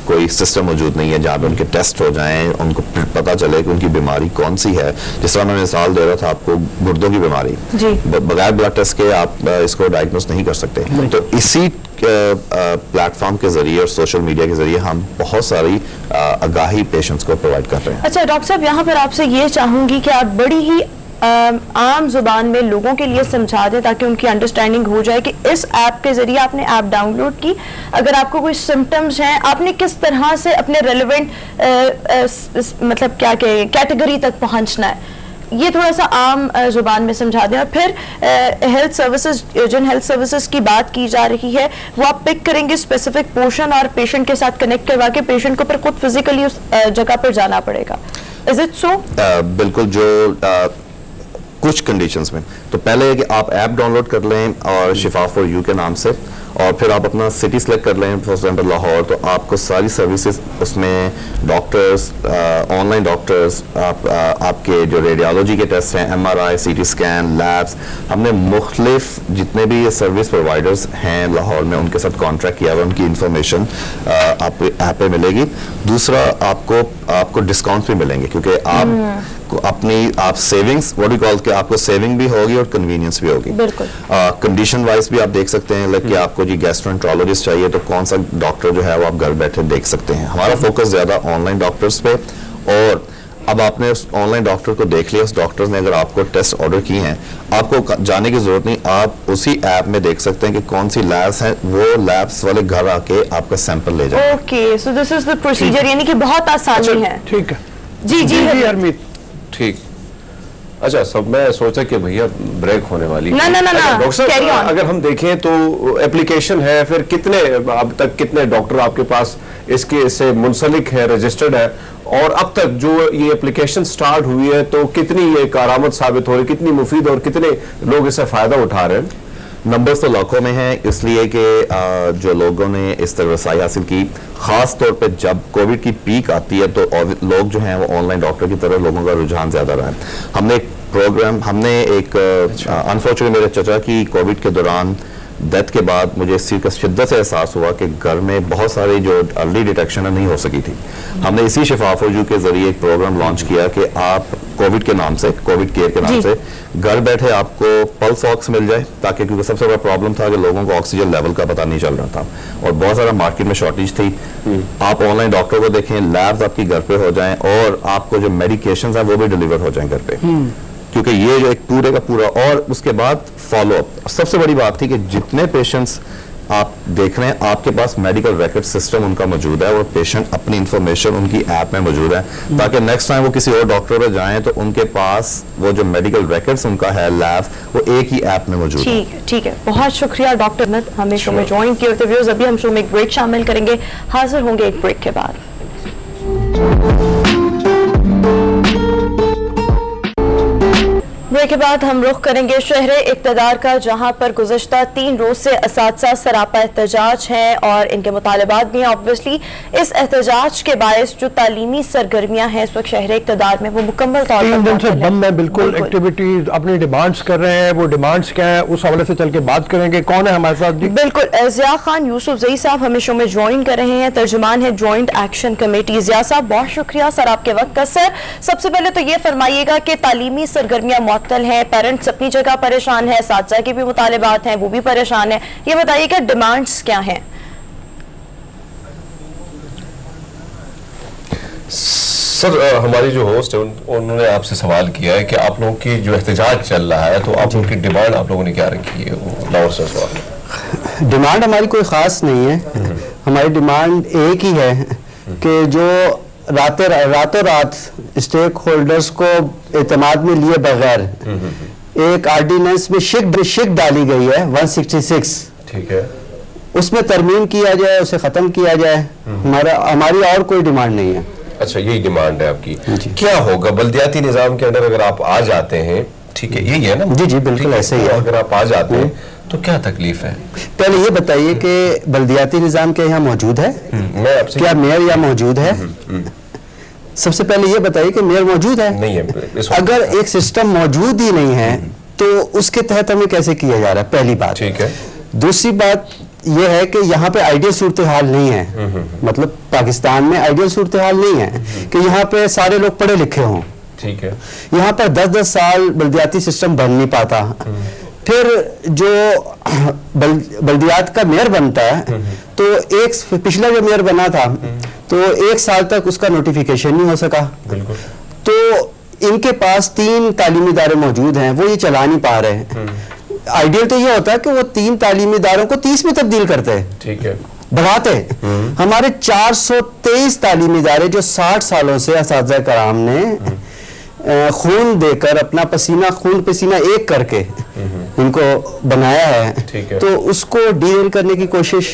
کوئی سسٹم موجود نہیں ہے جہاں پہ ان کے ٹیسٹ ہو جائیں, ان کو پتہ چلے کہ ان کی بیماری کون ی ہے. جس طرح میں مثال دے رہا تھا آپ کو گردوں کی بیماری, بغیر بلڈ ٹیسٹ کے آپ اس کو ڈائگنوز نہیں کر سکتے. تو اسی پلیٹ فارم کے ذریعے اور سوشل میڈیا کے ذریعے ہم بہت ساری آگاہی پیشنٹس کو پرووائڈ کر رہے ہیں. اچھا ڈاکٹر صاحب, یہاں پر آپ سے یہ چاہوں گی کہ آپ بڑی ہی عام زبان میں لوگوں کے لیے سمجھا دیں تاکہ ان کی انڈرسٹینڈنگ ہو جائے کہ اس ایپ کے ذریعے آپ نے ایپ ڈاؤن لوڈ کی, اگر آپ کو کوئی سمٹمز ہیں آپ نے کس طرح سے اپنے ریلیونٹ مطلب کیا کہ کیٹیگری تک پہنچنا ہے, یہ تھوڑا سا عام زبان میں سمجھا دیں. اور پھر ہیلتھ سروسز, جن ہیلتھ سروسز کی بات کی جا رہی ہے وہ آپ پک کریں گے اسپیسیفک پورشن اور پیشنٹ کے ساتھ کنیکٹ کروا کے پیشنٹ کو پھر خود فزیکلی اس جگہ پر جانا پڑے گا, از اٹ سو؟ بالکل. جو کچھ کنڈیشنز میں تو پہلے ہے کہ آپ ایپ ڈاؤن لوڈ کر لیں اور شفا فار یو کے نام سے, اور پھر آپ اپنا سٹی سلیکٹ کر لیں فار ایگزامپل لاہور, تو آپ کو ساری سروسز اس میں ڈاکٹرز, آن لائن ڈاکٹرز, آپ کے جو ریڈیالوجی کے ٹیسٹ ہیں, MRI, CT اسکین, لیبس, ہم نے مختلف جتنے بھی یہ سروس پرووائڈرز ہیں لاہور میں ان کے ساتھ کانٹریکٹ کیا ہوا, ان کی انفارمیشن آپ کو ایپ پہ ملے گی. دوسرا آپ کو ڈسکاؤنٹس بھی ملیں گے کیونکہ آپ سیونگس واٹ یو کال کہ آپ کو سیونگ بھی ہوگی اور کنوینئنس بھی ہوگی. بالکل. کنڈیشن وائز بھی آپ دیکھ سکتے ہیں, لائک کہ آپ کو جی گیسٹرونٹرولوجسٹ چاہیے تو کون سا ڈاکٹر جو ہے وہ آپ گھر بیٹھے دیکھ سکتے ہیں. ہمارا فوکس زیادہ آن لائن ڈاکٹرس پہ, اور اب آپ نے اس آن لائن ڈاکٹر کو دیکھ لیا, اس ڈاکٹر نے اگر آپ کو ٹیسٹ آرڈر کیے ہیں, آپ کو جانے کی ضرورت نہیں, آپ اسی ایپ میں دیکھ سکتے ہیں کہ کون سی لیبس ہیں, وہ لیبس والے گھر آ کے آپ کا سیمپل لے جائیں. Okay, so this is the procedure, یعنی کہ بہت آسانی ہے. ٹھیک ہے. جی ہرمیت ٹھیک. اچھا سب میں سوچا کہ بھیا بریک ہونے والی. ڈاکٹر صاحب اگر ہم دیکھیں تو اپلیکیشن ہے, پھر کتنے اب تک کتنے ڈاکٹر آپ کے پاس اس کے سے منسلک ہے, رجسٹرڈ ہے, اور اب تک جو یہ اپلیکیشن سٹارٹ ہوئی ہے تو کتنی یہ کارآمد ثابت ہو رہی, کتنی مفید, اور کتنے لوگ اس سے فائدہ اٹھا رہے ہیں؟ نمبرز تو لاکھوں میں ہیں, اس لیے کہ جو لوگوں نے اس طرح رسائی حاصل کی, خاص طور پہ جب کووڈ کی پیک آتی ہے تو لوگ جو ہیں وہ آن لائن ڈاکٹر کی طرف لوگوں کا رجحان زیادہ رہا ہے. ہم نے ایک پروگرام, انفارچونیٹلی میرے چچا کی کووڈ کے دوران ڈیتھ کے بعد مجھے اس چیز کا شدت سے احساس ہوا کہ گھر میں بہت ساری جو ارلی ڈیٹیکشن نہیں ہو سکی تھی. ہم نے اسی شفا فار یو کے ذریعے ایک پروگرام لانچ کیا کہ آپ کووڈ کے نام سے, کووڈ کیئر کے نام سے, گھر بیٹھے آپ کو پلس آکس مل جائے, تاکہ کیونکہ سب سے بڑا پرابلم تھا کہ لوگوں کو آکسیجن لیول کا پتہ نہیں چل رہا تھا اور بہت سارا مارکیٹ میں شارٹیج تھی. آپ آن لائن ڈاکٹر کو دیکھیں, لیبز آپ کی گھر پہ ہو جائیں, اور آپ کو جو میڈیکیشنز ہیں وہ بھی ڈیلیور ہو جائیں گھر پہ, کیونکہ یہ جو ایک پورے کا پورا. اور اس کے بعد فالو اپ, سب سے بڑی بات تھی کہ جتنے پیشنٹس آپ دیکھ رہے ہیں آپ کے پاس میڈیکل ریکارڈ سسٹم ان کا موجود ہے, اور پیشنٹ اپنی انفارمیشن ان کی ایپ میں موجود ہے, تاکہ نیکسٹ ٹائم وہ کسی اور ڈاکٹر پہ جائیں تو ان کے پاس وہ جو میڈیکل ریکارڈز ان کا ہے, لیب, وہ ایک ہی ایپ میں موجود ہے. ٹھیک ہے, بہت شکریہ ڈاکٹر احمد, ہمیں شو میں جوائن کیے ہوتے ویوز. ابھی ہم شو میں ایک بریک شامل کریں گے, حاضر ہوں گے ایک بریک کے بعد. بریک کے بعد ہم رخ کریں گے شہر اقتدار کا, جہاں پر گزشتہ 3 روز سے اساتذہ سراپا احتجاج ہیں, اور ان کے مطالبات بھی ہیں. آبویسلی اس احتجاج کے باعث جو تعلیمی سرگرمیاں ہیں اس وقت شہر اقتدار میں وہ مکمل طور پر 3 دن سے بند ہے, بالکل ایکٹیویٹیز اپنی ڈیمانڈز کر رہے ہیں. وہ ڈیمانڈز کیا ہیں اس حوالے سے چل کے بات کریں گے. کون ہے ہمارے ساتھ جی؟ بالکل, ضیاء خان یوسف زئی صاحب ہمیں شو میں جوائن کر رہے ہیں, ترجمان ہے جوائنٹ ایکشن کمیٹی. ضیاء صاحب بہت شکریہ سر آپ کے وقت کا. سر سب سے پہلے تو یہ فرمائیے گا کہ تعلیمی سرگرمیاں معطل ہیں, پیرنٹس اپنی جگہ پریشان ہے, اساتذہ کے بھی مطالبات ہیں وہ بھی پریشان ہیں, یہ بتائیے کہ ڈیمانڈز کیا ہیں؟ سر ہماری جو ہوسٹ ہے انہوں نے آپ سے سوال کیا ہے کہ آپ لوگوں کی جو احتجاج چل رہا ہے تو آپ لوگوں کی ڈیمانڈ آپ لوگوں نے کیا رکھی ہے؟ لاہور سے سوال. ڈیمانڈ ہماری کوئی خاص نہیں ہے, ہماری ڈیمانڈ ایک ہی ہے کہ جو راتوں رات اسٹیک ہولڈرز کو اعتماد میں لیے بغیر ایک آرڈیننس میں شک ڈالی گئی ہے 166, ٹھیک ہے, اس میں ترمیم کیا جائے, اسے ختم کیا جائے. ہماری اور کوئی ڈیمانڈ نہیں ہے. اچھا یہی ڈیمانڈ ہے آپ کی. کیا ہوگا بلدیاتی نظام کے اندر اگر آپ آ جاتے ہیں, ٹھیک ہے یہی ہے نا؟ جی بالکل ایسے ہی ہے. اگر آپ آ جاتے ہیں تو کیا تکلیف ہے؟ پہلے یہ بتائیے کہ بلدیاتی نظام کیا یہاں موجود ہے؟ کیا میئر یہاں موجود ہے؟ سب سے پہلے یہ بتائیے کہ میئر موجود ہے؟ نہیں ہے. اگر ایک سسٹم موجود ہی نہیں ہے تو اس کے تحت ہمیں کیسے کیا جا رہا ہے؟ پہلی بات. ٹھیک ہے. دوسری بات یہ ہے کہ یہاں پہ آئیڈیل صورتحال نہیں ہے, مطلب پاکستان میں آئیڈیل صورتحال نہیں ہے کہ یہاں پہ سارے لوگ پڑھے لکھے ہوں. ٹھیک ہے. یہاں پر 10 سال بلدیاتی سسٹم بن نہیں پاتا. پھر جو بلدیات کا میئر بنتا ہے تو ایک پچھلا جو میئر بنا تھا تو 1 سال تک اس کا نوٹیفیکیشن نہیں ہو سکا. تو ان کے پاس 3 تعلیمی ادارے موجود ہیں, وہ یہ چلا نہیں پا رہے ہیں. آئیڈیل تو یہ ہوتا ہے کہ وہ 3 تعلیمی اداروں کو 30 میں تبدیل کرتے ہیں, ٹھیک ہے, بڑھاتے. ہمارے 423 تعلیمی ادارے جو 60 سالوں سے اساتذہ کرام نے خون دے کر اپنا خون پسینہ ایک کر کے ان کو بنایا ہے, تو اس کو ڈیل کرنے کی کوشش,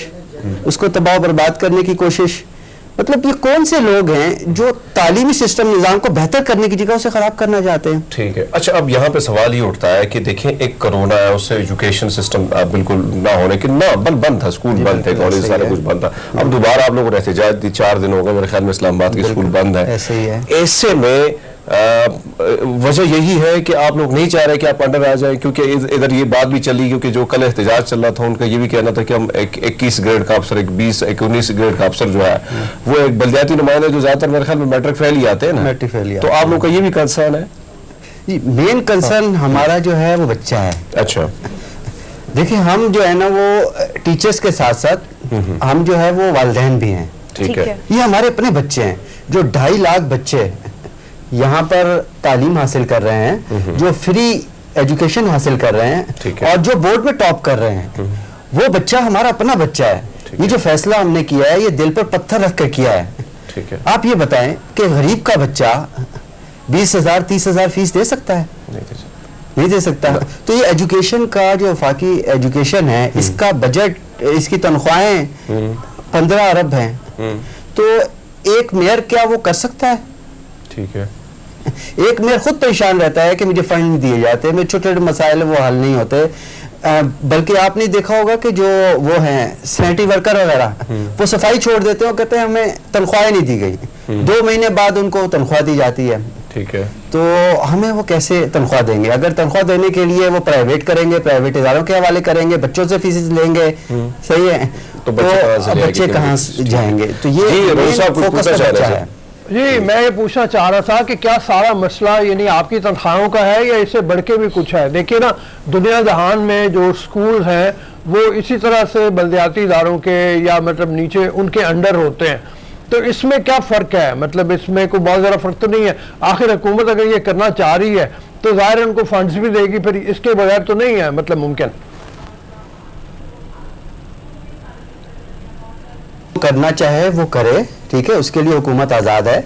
اس کو تباہ و برباد کرنے کی کوشش, مطلب یہ کون سے لوگ ہیں جو تعلیمی سسٹم نظام کو بہتر کرنے کی جگہ اسے خراب کرنا چاہتے ہیں؟ ٹھیک ہے. اچھا اب یہاں پہ سوال یہ اٹھتا ہے کہ دیکھیں ایک کرونا ہے, اس سے ایجوکیشن سسٹم بالکل نہ ہونے کے نہ بند تھا, اسکول بند تھے, کالج سارے کچھ بند تھا. اب دوبارہ آپ لوگوں نے احتجاج دی, 4 دن ہو گئے میرے خیال میں اسلام آباد کے اسکول بند ہے. ایسے ہی ہے. ایسے میں وجہ یہی ہے کہ آپ لوگ نہیں چاہ رہے کہ آپ انڈر آ جائیں, کیونکہ ادھر یہ بات بھی چلی, کیونکہ جو کل احتجاج چل رہا تھا ان کا یہ بھی کہنا تھا کہ ہم 21 گریڈ کا افسر, 19 گریڈ کا افسر جو ہے وہ ایک بلدیاتی نمائندے جو زیادہ تر میرے خیال میں میٹرک فیل ہی آتے ہیں نا, تو آپ لوگ کا یہ بھی کنسرن ہے؟ جی مین کنسرن ہمارا جو ہے وہ بچہ ہے. اچھا دیکھیں ہم جو ہے نا وہ ٹیچرز کے ساتھ ساتھ ہم جو ہے وہ والدین بھی ہیں. ٹھیک ہے. یہ ہمارے اپنے بچے ہیں جو 2.5 لاکھ بچے یہاں پر تعلیم حاصل کر رہے ہیں, جو فری ایجوکیشن حاصل کر رہے ہیں اور جو بورڈ میں ٹاپ کر رہے ہیں, وہ بچہ ہمارا اپنا بچہ ہے. یہ جو فیصلہ ہم نے کیا ہے یہ دل پر پتھر رکھ کر کیا ہے. آپ یہ بتائیں کہ غریب کا بچہ 20,000 30,000 فیس دے سکتا ہے؟ نہیں دے سکتا. تو یہ ایجوکیشن کا جو وفاقی ایجوکیشن ہے اس کا بجٹ, اس کی تنخواہیں 15 ارب ہیں, تو ایک میئر کیا وہ کر سکتا ہے؟ ٹھیک ہے. ایک میئر خود پریشان رہتا ہے کہ مجھے فنڈ نہیں دیے جاتے, میرے چھوٹے چھوٹے مسائل وہ حل نہیں ہوتے. بلکہ آپ نے دیکھا ہوگا کہ جو وہ ہیں سینیٹری ورکر وغیرہ وہ صفائی چھوڑ دیتے ہیں اور کہتے ہیں ہمیں تنخواہیں نہیں دی گئی, 2 مہینے بعد ان کو تنخواہ دی جاتی ہے. ٹھیک ہے. تو ہمیں وہ کیسے تنخواہ دیں گے؟ اگر تنخواہ دینے کے لیے وہ پرائیویٹ کریں گے, پرائیویٹ اداروں کے حوالے کریں گے, بچوں سے فیس لیں گے, صحیح ہے, تو بچے کہاں جائیں گے؟ تو یہ فوکس ہے. جی میں یہ پوچھنا چاہ رہا تھا کہ کیا سارا مسئلہ یعنی آپ کی تنخواہوں کا ہے یا اس سے بڑھ کے بھی کچھ ہے؟ دیکھیے نا دنیا جہان میں جو سکول ہیں وہ اسی طرح سے بلدیاتی اداروں کے یا مطلب نیچے ان کے انڈر ہوتے ہیں, تو اس میں کیا فرق ہے؟ مطلب اس میں کوئی بہت زیادہ فرق تو نہیں ہے. آخر حکومت اگر یہ کرنا چاہ رہی ہے تو ظاہر ان کو فنڈز بھی دے گی, پھر اس کے بغیر تو نہیں ہے مطلب ممکن. کرنا چاہے وہ کرے, ٹھیک ہے, اس کے لیے حکومت آزاد ہے.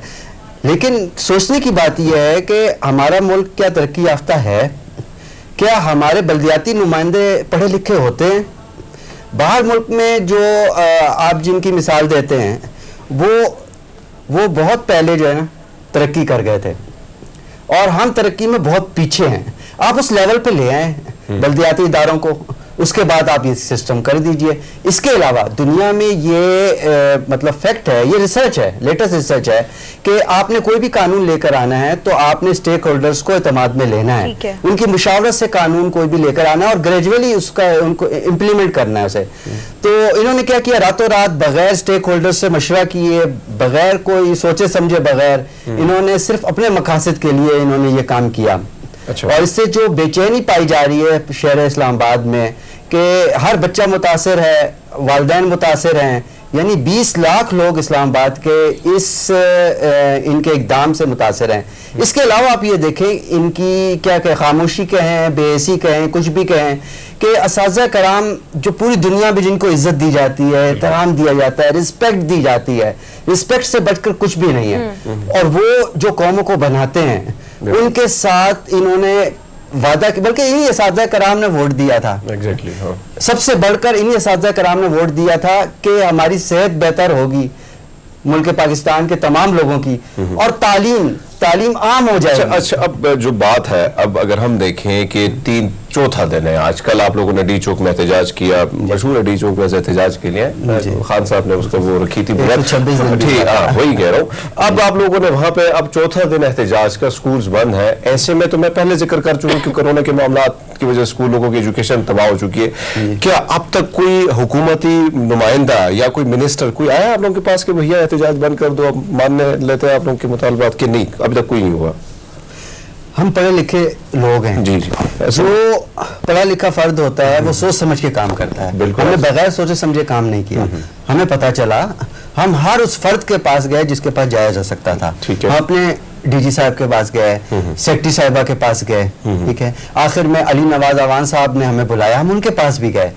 لیکن سوچنے کی بات یہ ہے کہ ہمارا ملک کیا ترقی یافتہ ہے؟ کیا ہمارے بلدیاتی نمائندے پڑھے لکھے ہوتے ہیں؟ باہر ملک میں جو آپ جن کی مثال دیتے ہیں وہ بہت پہلے جو ہے نا ترقی کر گئے تھے اور ہم ترقی میں بہت پیچھے ہیں. آپ اس لیول پہ لے آئیں بلدیاتی اداروں کو, اس کے بعد آپ یہ سسٹم کر دیجئے. اس کے علاوہ دنیا میں یہ مطلب فیکٹ ہے, یہ ریسرچ ہے, لیٹسٹ ریسرچ ہے کہ آپ نے کوئی بھی قانون لے کر آنا ہے تو آپ نے سٹیک ہولڈرز کو اعتماد میں لینا ہے, ان کی مشاورت سے قانون کوئی بھی لے کر آنا ہے اور گریجولی اس کا ان کو امپلیمنٹ کرنا ہے اسے. تو انہوں نے کیا کیا, راتوں رات بغیر سٹیک ہولڈر سے مشورہ کیے, بغیر کوئی سوچے سمجھے بغیر, انہوں نے صرف اپنے مقاصد کے لیے انہوں نے یہ کام کیا. اور اس سے جو بے چینی پائی جا رہی ہے شہر اسلام آباد میں کہ ہر بچہ متاثر ہے, والدین متاثر ہیں, یعنی 20 لاکھ لوگ اسلام آباد کے ان کے اقدام سے متاثر ہیں. اس کے علاوہ آپ یہ دیکھیں ان کی کیا کہ خاموشی کہیں, بے حسی کہیں, کچھ بھی کہیں, کہ اساتذہ کرام جو پوری دنیا میں جن کو عزت دی جاتی ہے, احترام دیا جاتا ہے, رسپیکٹ دی جاتی ہے, رسپیکٹ سے بڑھ کر کچھ بھی نہیں ہے. اور وہ جو قوموں کو بناتے ہیں ان کے ساتھ انہوں نے وعدہ, بلکہ انہی اساتذہ کرام نے ووٹ دیا تھا, سب سے بڑھ کر انہی اساتذہ کرام نے ووٹ دیا تھا کہ ہماری صحت بہتر ہوگی ملک پاکستان کے تمام لوگوں کی, اور تعلیم عام ہو جائے. اچھا اب جو بات ہے, اب اگر ہم دیکھیں کہ چوتھا دن ہے آج کل, آپ لوگوں نے ڈی چوک میں احتجاج کیا, مشہور ہے ڈی چوک میں احتجاج کے لیے, خان صاحب نے اس کو وہ رکھی تھی, وہی کہہ رہا ہوں. اب آپ لوگوں نے وہاں پہ اب چوتھا دن احتجاج کا, سکولز بند ہے. ایسے میں تو میں پہلے ذکر کر چکا کہ کورونا کے معاملات کی وجہ سے اسکول لوگوں کی ایجوکیشن تباہ ہو چکی ہے. کیا اب تک کوئی حکومتی نمائندہ یا کوئی منسٹر کوئی آیا آپ لوگوں کے پاس کہ بھیا احتجاج بند کر دو, ماننے لیتے ہیں آپ لوگوں کے مطالبات کہ نہیں؟ ابھی تک کوئی نہیں ہوا. ہم پڑھے لکھے لوگ ہیں, جو پڑھا لکھا فرد ہوتا ہے وہ سوچ سمجھ کے کام کرتا ہے. ہم نے بغیر سوچے سمجھے کام نہیں کیا. ہمیں پتا چلا, ہم ہر اس فرد کے پاس گئے جس کے پاس جایا جا سکتا تھا. ہم اپنے ڈی جی صاحب کے پاس گئے, سیکٹری صاحبہ کے پاس گئے, ٹھیک ہے, آخر میں علی نواز اعوان صاحب نے ہمیں بلایا, ہم ان کے پاس بھی گئے.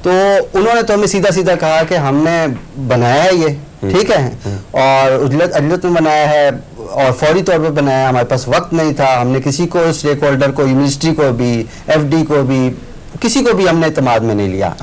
تو انہوں نے تو ہمیں سیدھا سیدھا کہا کہ ہم نے بنایا ہے یہ, ٹھیک ہے, اور اجلت میں بنایا ہے اور فوری طور پہ بنایا, ہمارے پاس وقت نہیں تھا, ہم نے کسی کو اسٹیک ہولڈر کو, یونیورسٹی کو بھی, ایف ڈی کو بھی, किसी को भी हमने एतमाद में नहीं लिया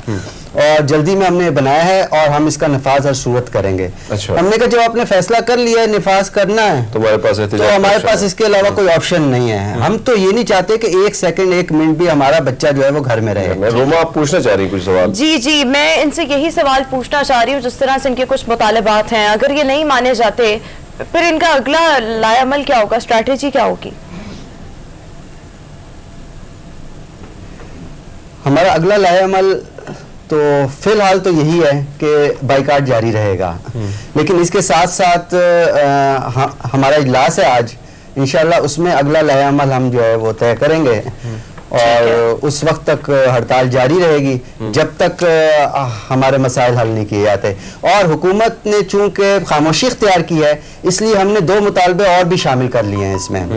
और जल्दी में हमने बनाया है और हम इसका नफाज हर सूरत करेंगे। अच्छा। हमने कहा जब आपने फैसला कर लिया है नफाज करना है तुम्हारे पास तो हमारे पास इसके अलावा कोई ऑप्शन नहीं है। हम तो ये नहीं चाहते कि 1 सेकंड 1 मिनट भी हमारा बच्चा जो है वो घर में रहे। रोमा, आप पूछना चाह रही कुछ सवाल? जी, मैं इनसे यही सवाल पूछना चाह रही हूँ, जिस तरह से इनके कुछ मुतालबात हैं, अगर ये नहीं माने जाते फिर इनका अगला लाएअमल क्या होगा, स्ट्रैटेजी क्या होगी? हमारा अगला लाएअमल तो फिलहाल तो यही है कि बाइकाट जारी रहेगा, लेकिन इसके साथ साथ हमारा इजलास है आज, इंशाल्लाह उसमें अगला लाएअमल हम जो है वो तय करेंगे और उस वक्त तक हड़ताल जारी रहेगी जब तक हमारे मसाइल हल नहीं किए जाते। और हुकूमत ने चूंकि खामोशी इख्तियार की है इसलिए हमने 2 मुतालबे और भी शामिल कर लिए हैं इसमें।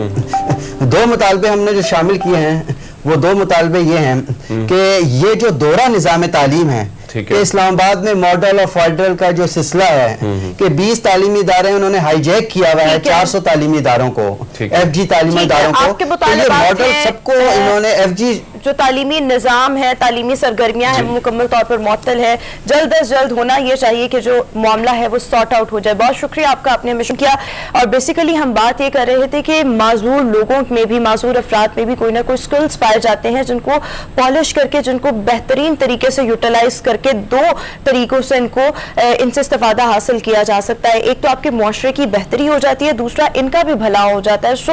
2 मुतालबे हमने जो शामिल किए हैं वो 2 मुतालबे ये हैं कि ये जो दोहरा निज़ाम तालीम है कि इस्लामाबाद में मॉडल और फेडरल का जो सिलसिला है कि 20 तालीमी इदारे उन्होंने हाईजैक किया हुआ है 400 तालीमी इदारों को, FG तालीमी इदारों को, तो ये मॉडल सबको इन्होंने FG जो तालीमी निज़ाम है, तालीमी सरगर्मियाँ हैं, मुकम्मल तौर पर मुअत्तल है। जल्द अज जल्द होना ये चाहिए कि जो मामला है वो सॉर्ट आउट हो जाए। बहुत शुक्रिया आपका, आपने मिशन किया। और बेसिकली हम बात ये कर रहे थे कि माजूर लोगों में भी, माजूर अफराद में भी कोई ना कोई स्किल्स पाए जाते हैं जिनको पॉलिश करके, जिनको बेहतरीन तरीके से यूटिलाइज करके 2 तरीकों से इनसे इस्तेफादा हासिल किया जा सकता है। एक तो आपके मुआशरे की बेहतरी हो जाती है, दूसरा इनका भी भला हो जाता है। सो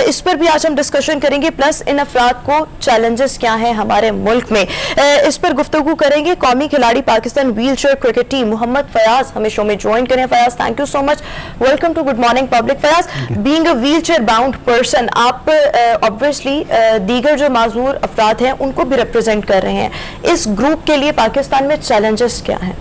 इस पर भी आज हम डिस्कशन करेंगे, प्लस इन अफराद को चैलेंजेस क्या हैं हमारे मुल्क में, इस पर गुफ्तगू करेंगे। कौमी खिलाड़ी Pakistan wheelchair cricket team Mohammad Fayaz हमें शो में ज्वाइन करें। Fayaz, thank you so much, welcome to good morning public. Fayaz, being a wheelchair bound person, आप ऑब्वियसली दीगर जो माजूर अफराद हैं उनको भी रिप्रेजेंट कर रहे हैं, इस ग्रुप के लिए पाकिस्तान में चैलेंजेस क्या हैं?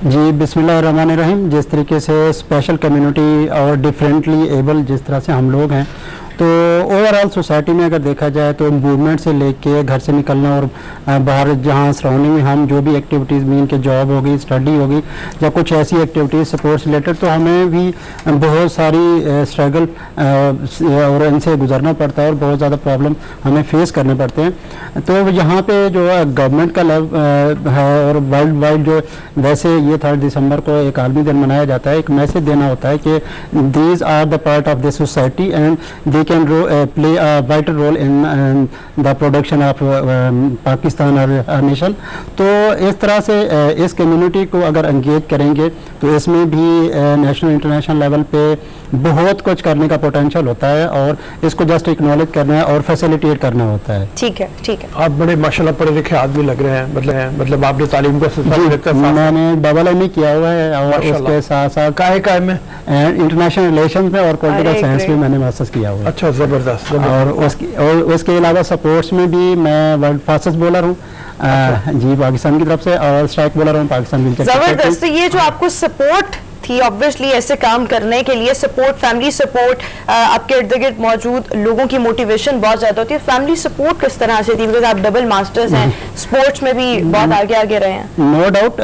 जी, बिस्मिल्लाहिर्रहमानिर्रहीम। जिस तरीके से स्पेशल कम्युनिटी और डिफरेंटली एबल जिस तरह से हम लोग हैं, तो ओवरऑल सोसाइटी में अगर देखा जाए तो मूवमेंट से लेके घर से निकलना और बाहर जहाँ सराउंडिंग में हम जो भी एक्टिविटीज़ मीन के जॉब होगी, स्टडी होगी या कुछ ऐसी एक्टिविटीज़ स्पोर्ट्स रिलेटेड, तो हमें भी बहुत सारी स्ट्रगल और इनसे गुजरना पड़ता है और बहुत ज़्यादा प्रॉब्लम हमें फेस करने पड़ते हैं। तो यहाँ पे जो गवर्नमेंट का है और वर्ल्ड वाइड जो वैसे ये 3 दिसंबर को एक आलमी दिन मनाया जाता है, एक मैसेज देना होता है कि these are the part of the society and they can play a vital role in the production of Pakistan और नेशन। तो इस तरह से इस कम्युनिटी को अगर एंगेज करेंगे तो इसमें भी नेशनल इंटरनेशनल लेवल पे बहुत कुछ करने का पोटेंशियल होता है और इसको जस्ट एक्नॉलेज करना है और फैसिलिटेट करना होता है। ठीक है, ठीक है। आप बड़े माशाल्लाह पढ़े लिखे आदमी लग रहे हैं, मतलब आपने तालीम का सिलसिला मैंने AA किया हुआ है और उसके साथ साथ काहे में इंटरनेशनल रिलेशंस में और पॉलिटिकल साइंस में मैंने मास्टर्स किया हुआ है। अच्छा, जबरदस्त। और उसके अलावा स्पोर्ट्स में भी मैं वर्ल्ड फास्टेस्ट बॉलर हूँ जी पाकिस्तान की तरफ से, और स्ट्राइक बॉलर हूँ पाकिस्तान व्हीलचेयर। जबरदस्त। ये जो आपको सपोर्ट थी ऑब्वियसली ऐसे काम करने के लिए, सपोर्ट, फैमिली सपोर्ट, आपके इर्द गिर्द मौजूद लोगों की मोटिवेशन बहुत ज्यादा होती है, फैमिली सपोर्ट किस तरह से थी? बिकॉज आप डबल मास्टर्स हैं, स्पोर्ट्स में भी बहुत आगे रहे हैं। नो डाउट,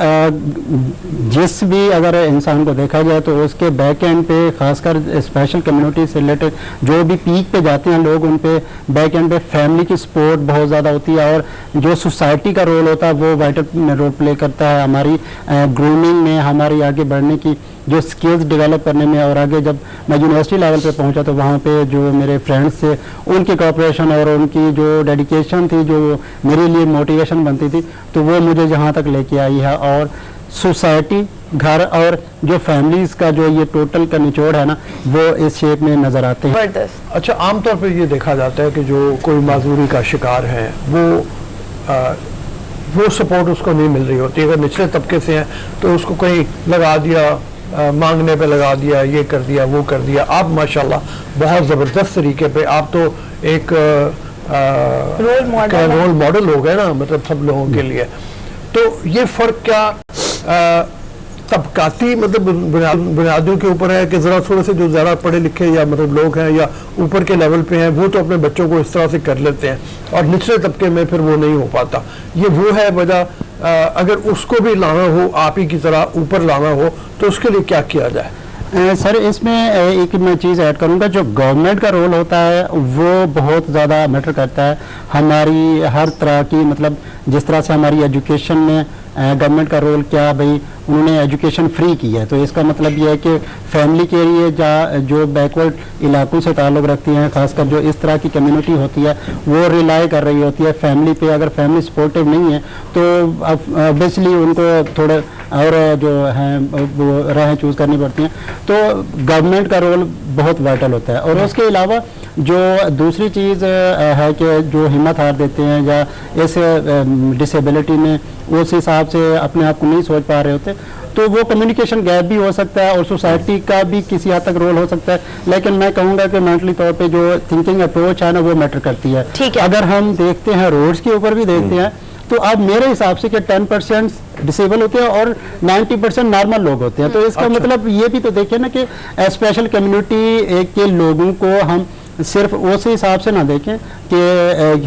जिस भी अगर इंसान को देखा जाए तो उसके बैक एंड पे खासकर स्पेशल कम्युनिटी से रिलेटेड जो भी पीक पे जाते हैं लोग, उन पे बैक एंड पे फैमिली की सपोर्ट बहुत ज़्यादा होती है और जो सोसाइटी का रोल होता है वो वाइटल रोल प्ले करता है हमारी ग्रूमिंग में, हमारी आगे बढ़ने की जो स्किल्स डेवलप करने में। और आगे जब मैं यूनिवर्सिटी लेवल पे पहुंचा तो वहाँ पे जो मेरे फ्रेंड्स थे उनकी कोऑपरेशन और उनकी जो डेडिकेशन थी, जो मेरे लिए मोटिवेशन बनती थी, तो वो मुझे जहाँ तक लेके आई है। और सोसाइटी, घर और जो फैमिलीज का जो ये टोटल का निचोड़ है ना, वो इस शेप में नजर आते हैं। अच्छा, आमतौर पर ये देखा जाता है कि जो कोई माजूरी का शिकार है वो सपोर्ट उसको नहीं मिल रही होती। अगर निचले तबके से हैं तो उसको कहीं लगा दिया, मांगने पे लगा दिया, ये कर दिया, वो कर दिया। आप माशाल्लाह बहुत ज़बरदस्त तरीके पे, आप तो एक रोल मॉडल हो गए ना, मतलब सब लोगों के लिए। तो ये फ़र्क क्या तबकाती मतलब बुनियादियों के ऊपर है कि ज़रा थोड़े से जो ज़्यादा पढ़े लिखे या मतलब लोग हैं या ऊपर के लेवल पे हैं वो तो अपने बच्चों को इस तरह से कर लेते हैं और निचले तबके में फिर वो नहीं हो पाता? ये वो है वजह? अगर उसको भी लाना हो, आप ही की तरह ऊपर लाना हो, तो उसके लिए क्या किया जाए? سر اس میں ایک میں چیز ایڈ کروں گا, جو گورنمنٹ کا رول ہوتا ہے وہ بہت زیادہ میٹر کرتا ہے ہماری ہر طرح کی, مطلب جس طرح سے ہماری ایجوکیشن میں گورنمنٹ کا رول کیا, بھائی انہوں نے ایجوکیشن فری کی ہے, تو اس کا مطلب یہ ہے کہ فیملی کے لیے جو بیکورڈ علاقوں سے تعلق رکھتی ہیں, خاص کر جو اس طرح کی کمیونٹی ہوتی ہے وہ ریلائی کر رہی ہوتی ہے فیملی پہ, اگر فیملی سپورٹیو نہیں ہے تو اوبیسلی ان کو تھوڑے اور جو ہیں وہ راہیں چوز کرنی پڑتی ہیں, تو گورنمنٹ کا رول بہت وائٹل ہوتا ہے. اور اس کے علاوہ جو دوسری چیز ہے کہ جو ہمت ہار دیتے ہیں یا اس ڈسیبلٹی میں اس حساب سے اپنے آپ کو نہیں سوچ پا رہے ہوتے, تو وہ کمیونیکیشن گیپ بھی ہو سکتا ہے اور سوسائٹی کا بھی کسی حد تک رول ہو سکتا ہے. لیکن میں کہوں گا کہ مینٹلی طور پہ جو تھنکنگ اپروچ ہے نا وہ میٹر کرتی ہے. اگر ہم دیکھتے ہیں روڈز کے اوپر بھی دیکھتے ہیں تو اب میرے حساب سے کہ 10% ڈسیبل ہوتے ہیں اور 90% نارمل لوگ ہوتے ہیں. تو اس کا مطلب یہ بھی تو دیکھیں نا کہ اسپیشل کمیونٹی کے لوگوں کو ہم صرف اس حساب سے نہ دیکھیں کہ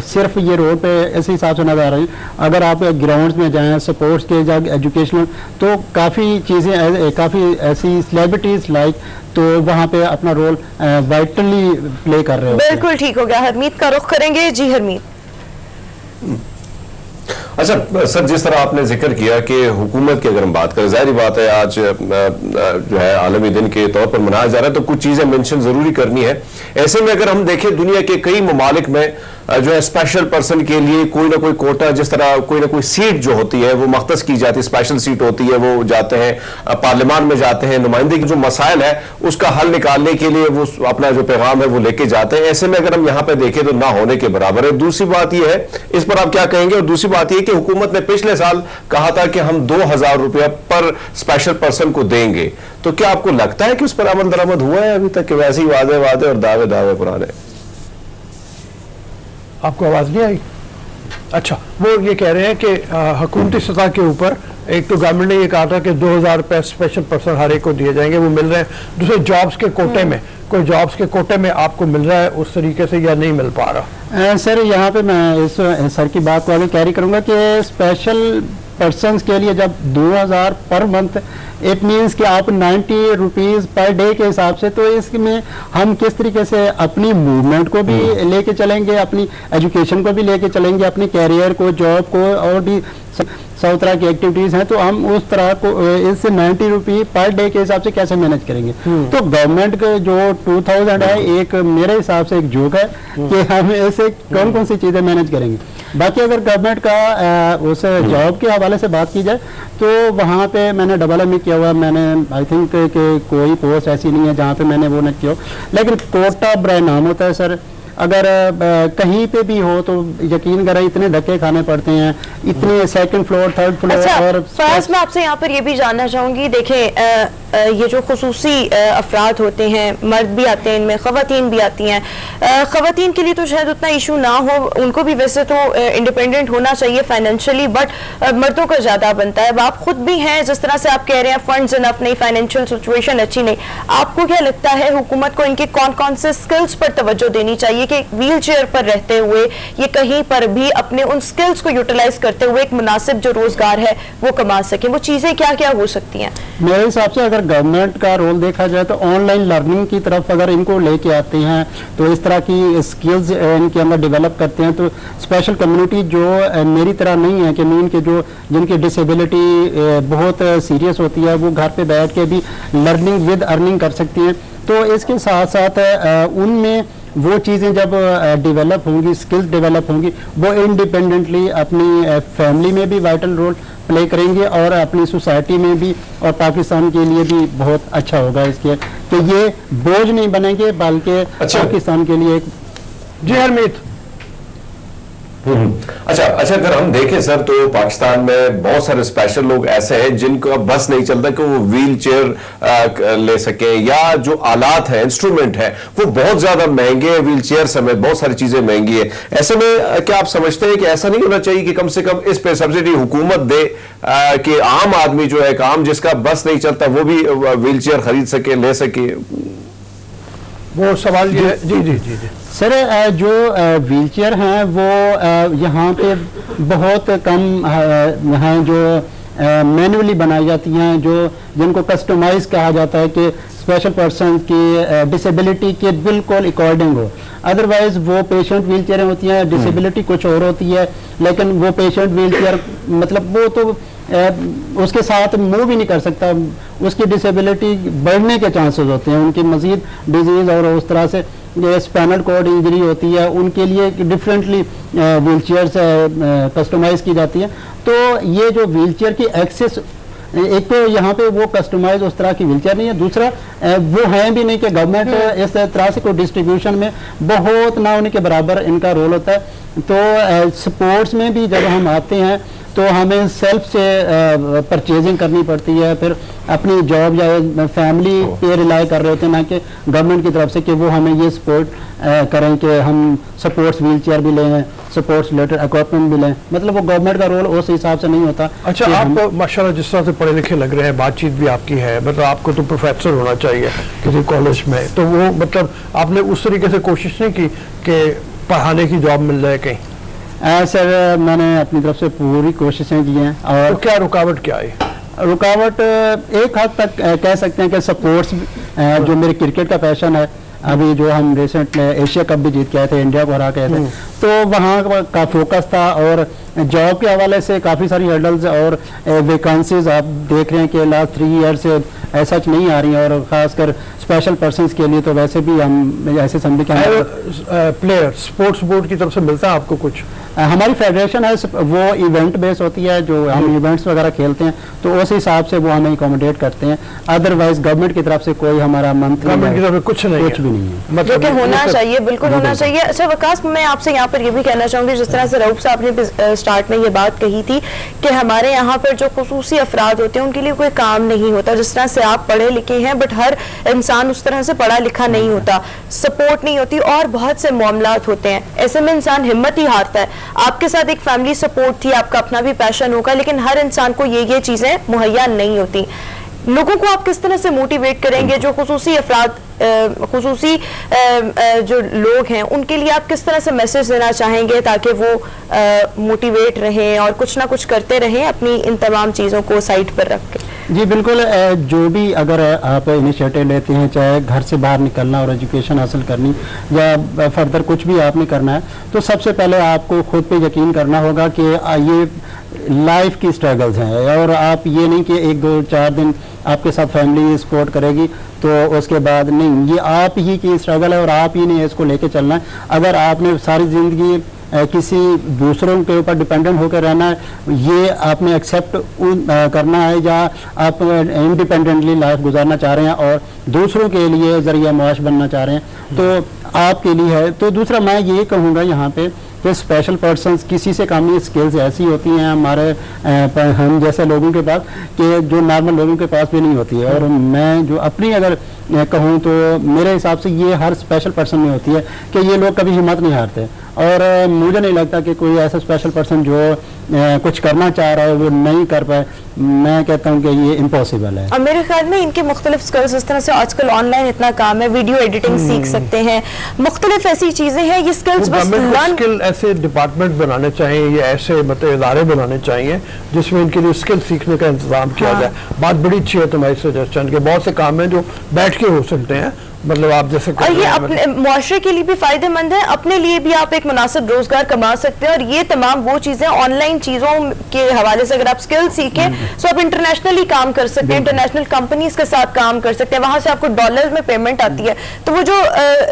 صرف یہ روڈ پہ اسی حساب سے نظر آ رہی ہیں. اگر آپ گراؤنڈز میں جائیں, سپورٹس کے یا ایجوکیشنل, تو کافی چیزیں کافی ایسی سلیبریٹیز لائک تو وہاں پہ اپنا رول وائٹلی پلے کر رہے ہیں. بالکل ٹھیک ہو گیا. حرمیت کا رخ کریں گے. جی حرمیت. اچھا سر, جس طرح آپ نے ذکر کیا کہ حکومت کی اگر ہم بات کریں, ظاہری بات ہے آج جو ہے عالمی دن کے طور پر منایا جا رہا ہے, تو کچھ چیزیں مینشن ضروری کرنی ہے. ایسے میں اگر ہم دیکھیں دنیا کے کئی ممالک میں جو ہے اسپیشل پرسن کے لیے کوئی نہ کوئی کوٹا, جس طرح کوئی نہ کوئی سیٹ جو ہوتی ہے وہ مختص کی جاتی ہے, اسپیشل سیٹ ہوتی ہے, وہ جاتے ہیں پارلیمان میں جاتے ہیں, نمائندگی جو مسائل ہے اس کا حل نکالنے کے لیے وہ اپنا جو پیغام ہے وہ لے کے جاتے ہیں. ایسے میں اگر ہم یہاں پہ دیکھیں تو نہ ہونے کے برابر ہے. دوسری بات یہ ہے, اس پر آپ کیا کہیں گے؟ اور دوسری بات یہ کہ حکومت نے پچھلے سال کہا تھا کہ ہم 2000 روپیہ پر اسپیشل پرسن کو دیں گے, تو کیا آپ کو لگتا ہے کہ اس پر عمل درآمد ہوا ہے ابھی تک, کہ ویسے ہی وعدے اور دعوے پرانے؟ آپ کو آواز نہیں آئی؟ اچھا, وہ یہ کہہ رہے ہیں کہ حکومتی سطح کے اوپر ایک تو گورنمنٹ نے یہ کہا تھا کہ 2000 روپے اسپیشل پرسن ہر ایک کو دیے جائیں گے, وہ مل رہے ہیں. دوسرے جابس کے کوٹے میں, کوئی جابس کے کوٹے میں آپ کو مل رہا ہے اس طریقے سے یا نہیں مل پا رہا؟ سر یہاں پہ میں اس سر کی بات کو آگے کیری کروں گا کہ اسپیشل پرسنس کے لیے جب 2000 پر منتھ, اٹ مینس کہ آپ 90 روپیز پر ڈے کے حساب سے, تو اس میں ہم کس طریقے سے اپنی موومنٹ کو بھی لے کے چلیں گے, اپنی ایجوکیشن کو بھی لے کے چلیں گے, اپنی کیریئر کو, جاب کو, اور بھی 100 طرح کی ایکٹیویٹیز ہیں, تو ہم اس طرح کو اس سے 90 روپی پر ڈے کے حساب سے کیسے مینج کریں گے؟ تو گورنمنٹ کا جو 2000 ہے ایک میرے حساب سے ایک جوک ہے کہ ہم ایسے کون سی چیزیں مینج کریں گے. باقی اگر گورنمنٹ کا اس جاب کے حوالے سے بات کی جائے تو وہاں پہ میں نے ڈبل ایم ای کیا ہوا, میں نے آئی تھنک کہ کوئی پوسٹ ایسی نہیں ہے جہاں پہ میں نے وہ نہ کیا ہو, لیکن کوٹا برائے نام ہوتا ہے سر. اگر کہیں پہ بھی ہو تو یقین کریں اتنے دھکے کھانے پڑتے ہیں, اتنے سیکنڈ فلور, تھرڈ فلور. اور فیاض میں آپ سے یہاں پر یہ بھی جاننا چاہوں گی, دیکھیں یہ جو خصوصی افراد ہوتے ہیں, مرد بھی آتے ہیں ان میں, خواتین بھی آتی ہیں. خواتین کے لیے تو شاید اتنا ایشو نہ ہو, ان کو بھی ویسے تو انڈیپینڈنٹ ہونا چاہیے فائنینشلی, بٹ مردوں کا زیادہ بنتا ہے. اب آپ خود بھی ہیں, جس طرح سے آپ کہہ رہے ہیں فنڈز انف نہیں, فائنینشیل سچویشن اچھی نہیں, آپ کو کیا لگتا ہے حکومت کو ان کے کون سے سکلز پر توجہ دینی چاہیے کہ ویل چیئر پر رہتے ہوئے یہ کہیں پر بھی اپنے ان سکلز کو یوٹیلائز کرتے ہوئے ایک مناسب جو روزگار ہے وہ کما سکیں؟ وہ چیزیں کیا کیا ہو سکتی ہیں؟ میرے حساب سے اگر گورنمنٹ کا رول دیکھا جائے تو آن لائن لرننگ کی طرف اگر ان کو لے کے آتے ہیں تو اس طرح کی اسکلز ان کے اندر ڈیولپ کرتے ہیں, تو اسپیشل کمیونٹی جو میری طرح نہیں ہے کہ مین کے جو جن کی ڈسیبلٹی بہت سیریس ہوتی ہے, وہ گھر پہ بیٹھ کے بھی لرننگ ود ارننگ کر سکتی ہیں. تو اس کے ساتھ ساتھ ان میں وہ چیزیں جب ڈیولپ ہوں گی, اسکلز ڈیولپ ہوں گی, وہ انڈیپینڈنٹلی اپنی فیملی میں بھی وائٹل رول پلے کریں گے اور اپنی سوسائٹی میں بھی, اور پاکستان کے لیے بھی بہت اچھا ہوگا اس کے کہ یہ بوجھ نہیں بنیں گے بلکہ پاکستان کے لیے ایک. جی حرمیت. اچھا اگر ہم دیکھیں سر تو پاکستان میں بہت سارے اسپیشل لوگ ایسے ہیں جن کو بس نہیں چلتا کہ وہ ویل چیئر لے سکیں, یا جو آلات ہیں, انسٹرومنٹ ہیں, وہ بہت زیادہ مہنگے ہیں, ویل چیئر سمیت بہت ساری چیزیں مہنگی ہیں. ایسے میں کیا آپ سمجھتے ہیں کہ ایسا نہیں ہونا چاہیے کہ کم سے کم اس پہ سبسڈی حکومت دے کہ عام آدمی جو ہے, عام جس کا بس نہیں چلتا وہ بھی ویل چیئر خرید سکے, لے سکے؟ وہ سوال یہ ہے. جی جی جی جی سر, جو ویل چیئر ہیں وہ یہاں پہ بہت کم ہیں جو مینولی بنائی جاتی ہیں, جو جن کو کسٹمائز کہا جاتا ہے کہ स्पेशल पर्सन की डिसेबिलिटी के बिल्कुल अकॉर्डिंग हो। अदरवाइज वो पेशेंट व्हील चेयरें होती हैं, डिसेबिलिटी कुछ और होती है, लेकिन वो पेशेंट व्हील चेयर मतलब वो तो उसके साथ मूव भी नहीं कर सकता, उसकी डिसेबिलिटी बढ़ने के चांसेस होते हैं, उनकी मज़ीद डिजीज़ और उस तरह से ये स्पाइनल कॉर्ड इंजरी होती है, उनके लिए डिफरेंटली व्हील चेयर्स कस्टमाइज़ की जाती है। तो ये जो व्हील चेयर की एक्सेस, एक तो यहाँ पे वो कस्टमाइज उस तरह की व्हीलचेयर नहीं है, दूसरा वो है भी नहीं कि गवर्नमेंट इस तरह से कोई डिस्ट्रीब्यूशन में बहुत ना होने के बराबर इनका रोल होता है। तो स्पोर्ट्स में भी जब हम आते हैं तो हमें सेल्फ से परचेजिंग करनी पड़ती है, फिर अपनी जॉब या फैमिली पे रिलाई कर रहे होते हैं, ना कि गवर्नमेंट की तरफ से कि वो हमें ये सपोर्ट करें कि हम स्पोर्ट्स व्हील चेयर भी लें, स्पोर्ट्स रिलेटेड इक्विपमेंट भी लें। मतलब वो गवर्नमेंट का रोल उस हिसाब से नहीं होता। अच्छा, आप माशाल्लाह जिस तरह से पढ़े लिखे लग रहे हैं, बातचीत भी आपकी है, मतलब आपको तो प्रोफेसर होना चाहिए किसी कॉलेज में, तो वो मतलब आपने उस तरीके से कोशिश नहीं की कि पढ़ाने की जॉब मिल जाए कहीं? सर मैंने अपनी तरफ से पूरी कोशिशें की हैं। और तो क्या रुकावट क्या आई? रुकावट एक हद तक कह सकते हैं कि स्पोर्ट्स जो मेरे क्रिकेट का पैशन है, अभी जो हम रिसेंट एशिया कप भी जीत के आए थे, इंडिया को हरा के आए थे, तो वहाँ का फोकस था। और जॉब के हवाले से काफ़ी सारी हर्डल्स और वैकेंसीज आप देख रहे हैं कि लास्ट 3 ईयर से ऐसा नहीं आ रही हैं, और ख़ासकर स्पेशल पर्सन्स के लिए तो वैसे भी हम ऐसे समझे कि प्लेयर स्पोर्ट्स बोर्ड की तरफ से मिलता है आपको कुछ? हमारी फेडरेशन है, वो इवेंट बेस होती है, जो हम इवेंट्स वगैरह खेलते हैं तो उस हिसाब से वो हमें अकोमोडेट करते हैं। अदरवाइज गवर्नमेंट की तरफ से कोई हमारा मंथली गवर्नमेंट की तरफ से कुछ भी नहीं है, मतलब कि होना चाहिए, बिल्कुल होना चाहिए। अच्छा वकास, मैं आपसे यहाँ पर ये भी कहना चाहूँगी, जिस तरह से रऊफ साहब ने स्टार्ट में ये बात कही थी कि हमारे यहाँ पर जो खुसूसी अफराद होते हैं उनके लिए कोई काम नहीं होता। जिस तरह से आप पढ़े लिखे हैं, बट हर इंसान उस तरह से पढ़ा लिखा नहीं होता, सपोर्ट नहीं होती और बहुत से मामलात होते हैं, ऐसे में इंसान हिम्मत ही हारता है। आपके साथ एक फैमिली सपोर्ट थी, आपका अपना भी पैशन होगा, लेकिन हर इंसान को ये चीजें मुहैया नहीं होती। लोगों को आप किस तरह से मोटिवेट करेंगे, जो खुसूसी अफराद, खुसूसी जो लोग हैं, उनके लिए आप किस तरह से मैसेज देना चाहेंगे ताकि वो मोटिवेट रहें और कुछ ना कुछ करते रहें अपनी इन तमाम चीज़ों को साइड पर रख के? जी बिल्कुल, जो भी अगर आप इनिशिएटिव लेते हैं, चाहे घर से बाहर निकलना और एजुकेशन हासिल करनी या फर्दर कुछ भी आपने करना है, तो सबसे पहले आपको खुद पे यकीन करना होगा कि ये लाइफ की स्ट्रगल्स हैं, और आप ये नहीं कि 1-2-4 दिन आपके साथ फैमिली सपोर्ट करेगी तो उसके बाद नहीं, ये आप ही की स्ट्रगल है और आप ही ने इसको लेके चलना है। अगर आपने सारी ज़िंदगी किसी दूसरों के ऊपर डिपेंडेंट होकर रहना है, ये आपने एक्सेप्ट करना है, या आप इंडिपेंडेंटली लाइफ गुजारना चाह रहे हैं और दूसरों के लिए ज़रिया मुआश बनना चाह रहे हैं, तो आपके लिए है। तो दूसरा मैं ये कहूँगा यहाँ पे कि स्पेशल पर्सन्स किसी से काम नहीं, स्किल्स ऐसी होती हैं हमारे हम जैसे लोगों के पास कि जो नॉर्मल लोगों के पास भी नहीं होती है। और मैं जो अपनी अगर कहूँ तो मेरे हिसाब से ये हर स्पेशल पर्सन में होती है कि ये लोग कभी हिम्मत नहीं हारते, और मुझे नहीं लगता कि कोई ऐसा स्पेशल पर्सन जो कुछ करना चाह रहा है वो नहीं कर पाए। मैं कहता हूँ कि ये इम्पॉसिबल है। और मेरे ख्याल में इनके मुख्तलिफ स्किल्स, इस तरह से आजकल ऑनलाइन इतना काम है, वीडियो एडिटिंग सीख सकते हैं, मुख्तलिफ ऐसी चीजें हैं, ये स्किल्स बस स्किल ऐसे डिपार्टमेंट बनाने चाहिए, ये ऐसे मतलब इदारे बनाने चाहिए जिसमें इनके लिए स्किल सीखने का इंतजाम किया जाए। बात बड़ी अच्छी है तुम्हारी सजेशन के, बहुत से काम है जो बैठ के हो सकते हैं, मतलब आप जैसे और ये अपने मुआशरे के लिए भी फायदेमंद है, अपने लिए भी आप एक मुनासिब रोजगार कमा सकते हैं। और ये तमाम वो चीजें ऑनलाइन चीजों के हवाले से अगर आप स्किल सीखें तो आप इंटरनेशनली काम कर सकते हैं, इंटरनेशनल कंपनीज के साथ काम कर सकते हैं, वहां से आपको डॉलर्स में पेमेंट आती है, तो वो जो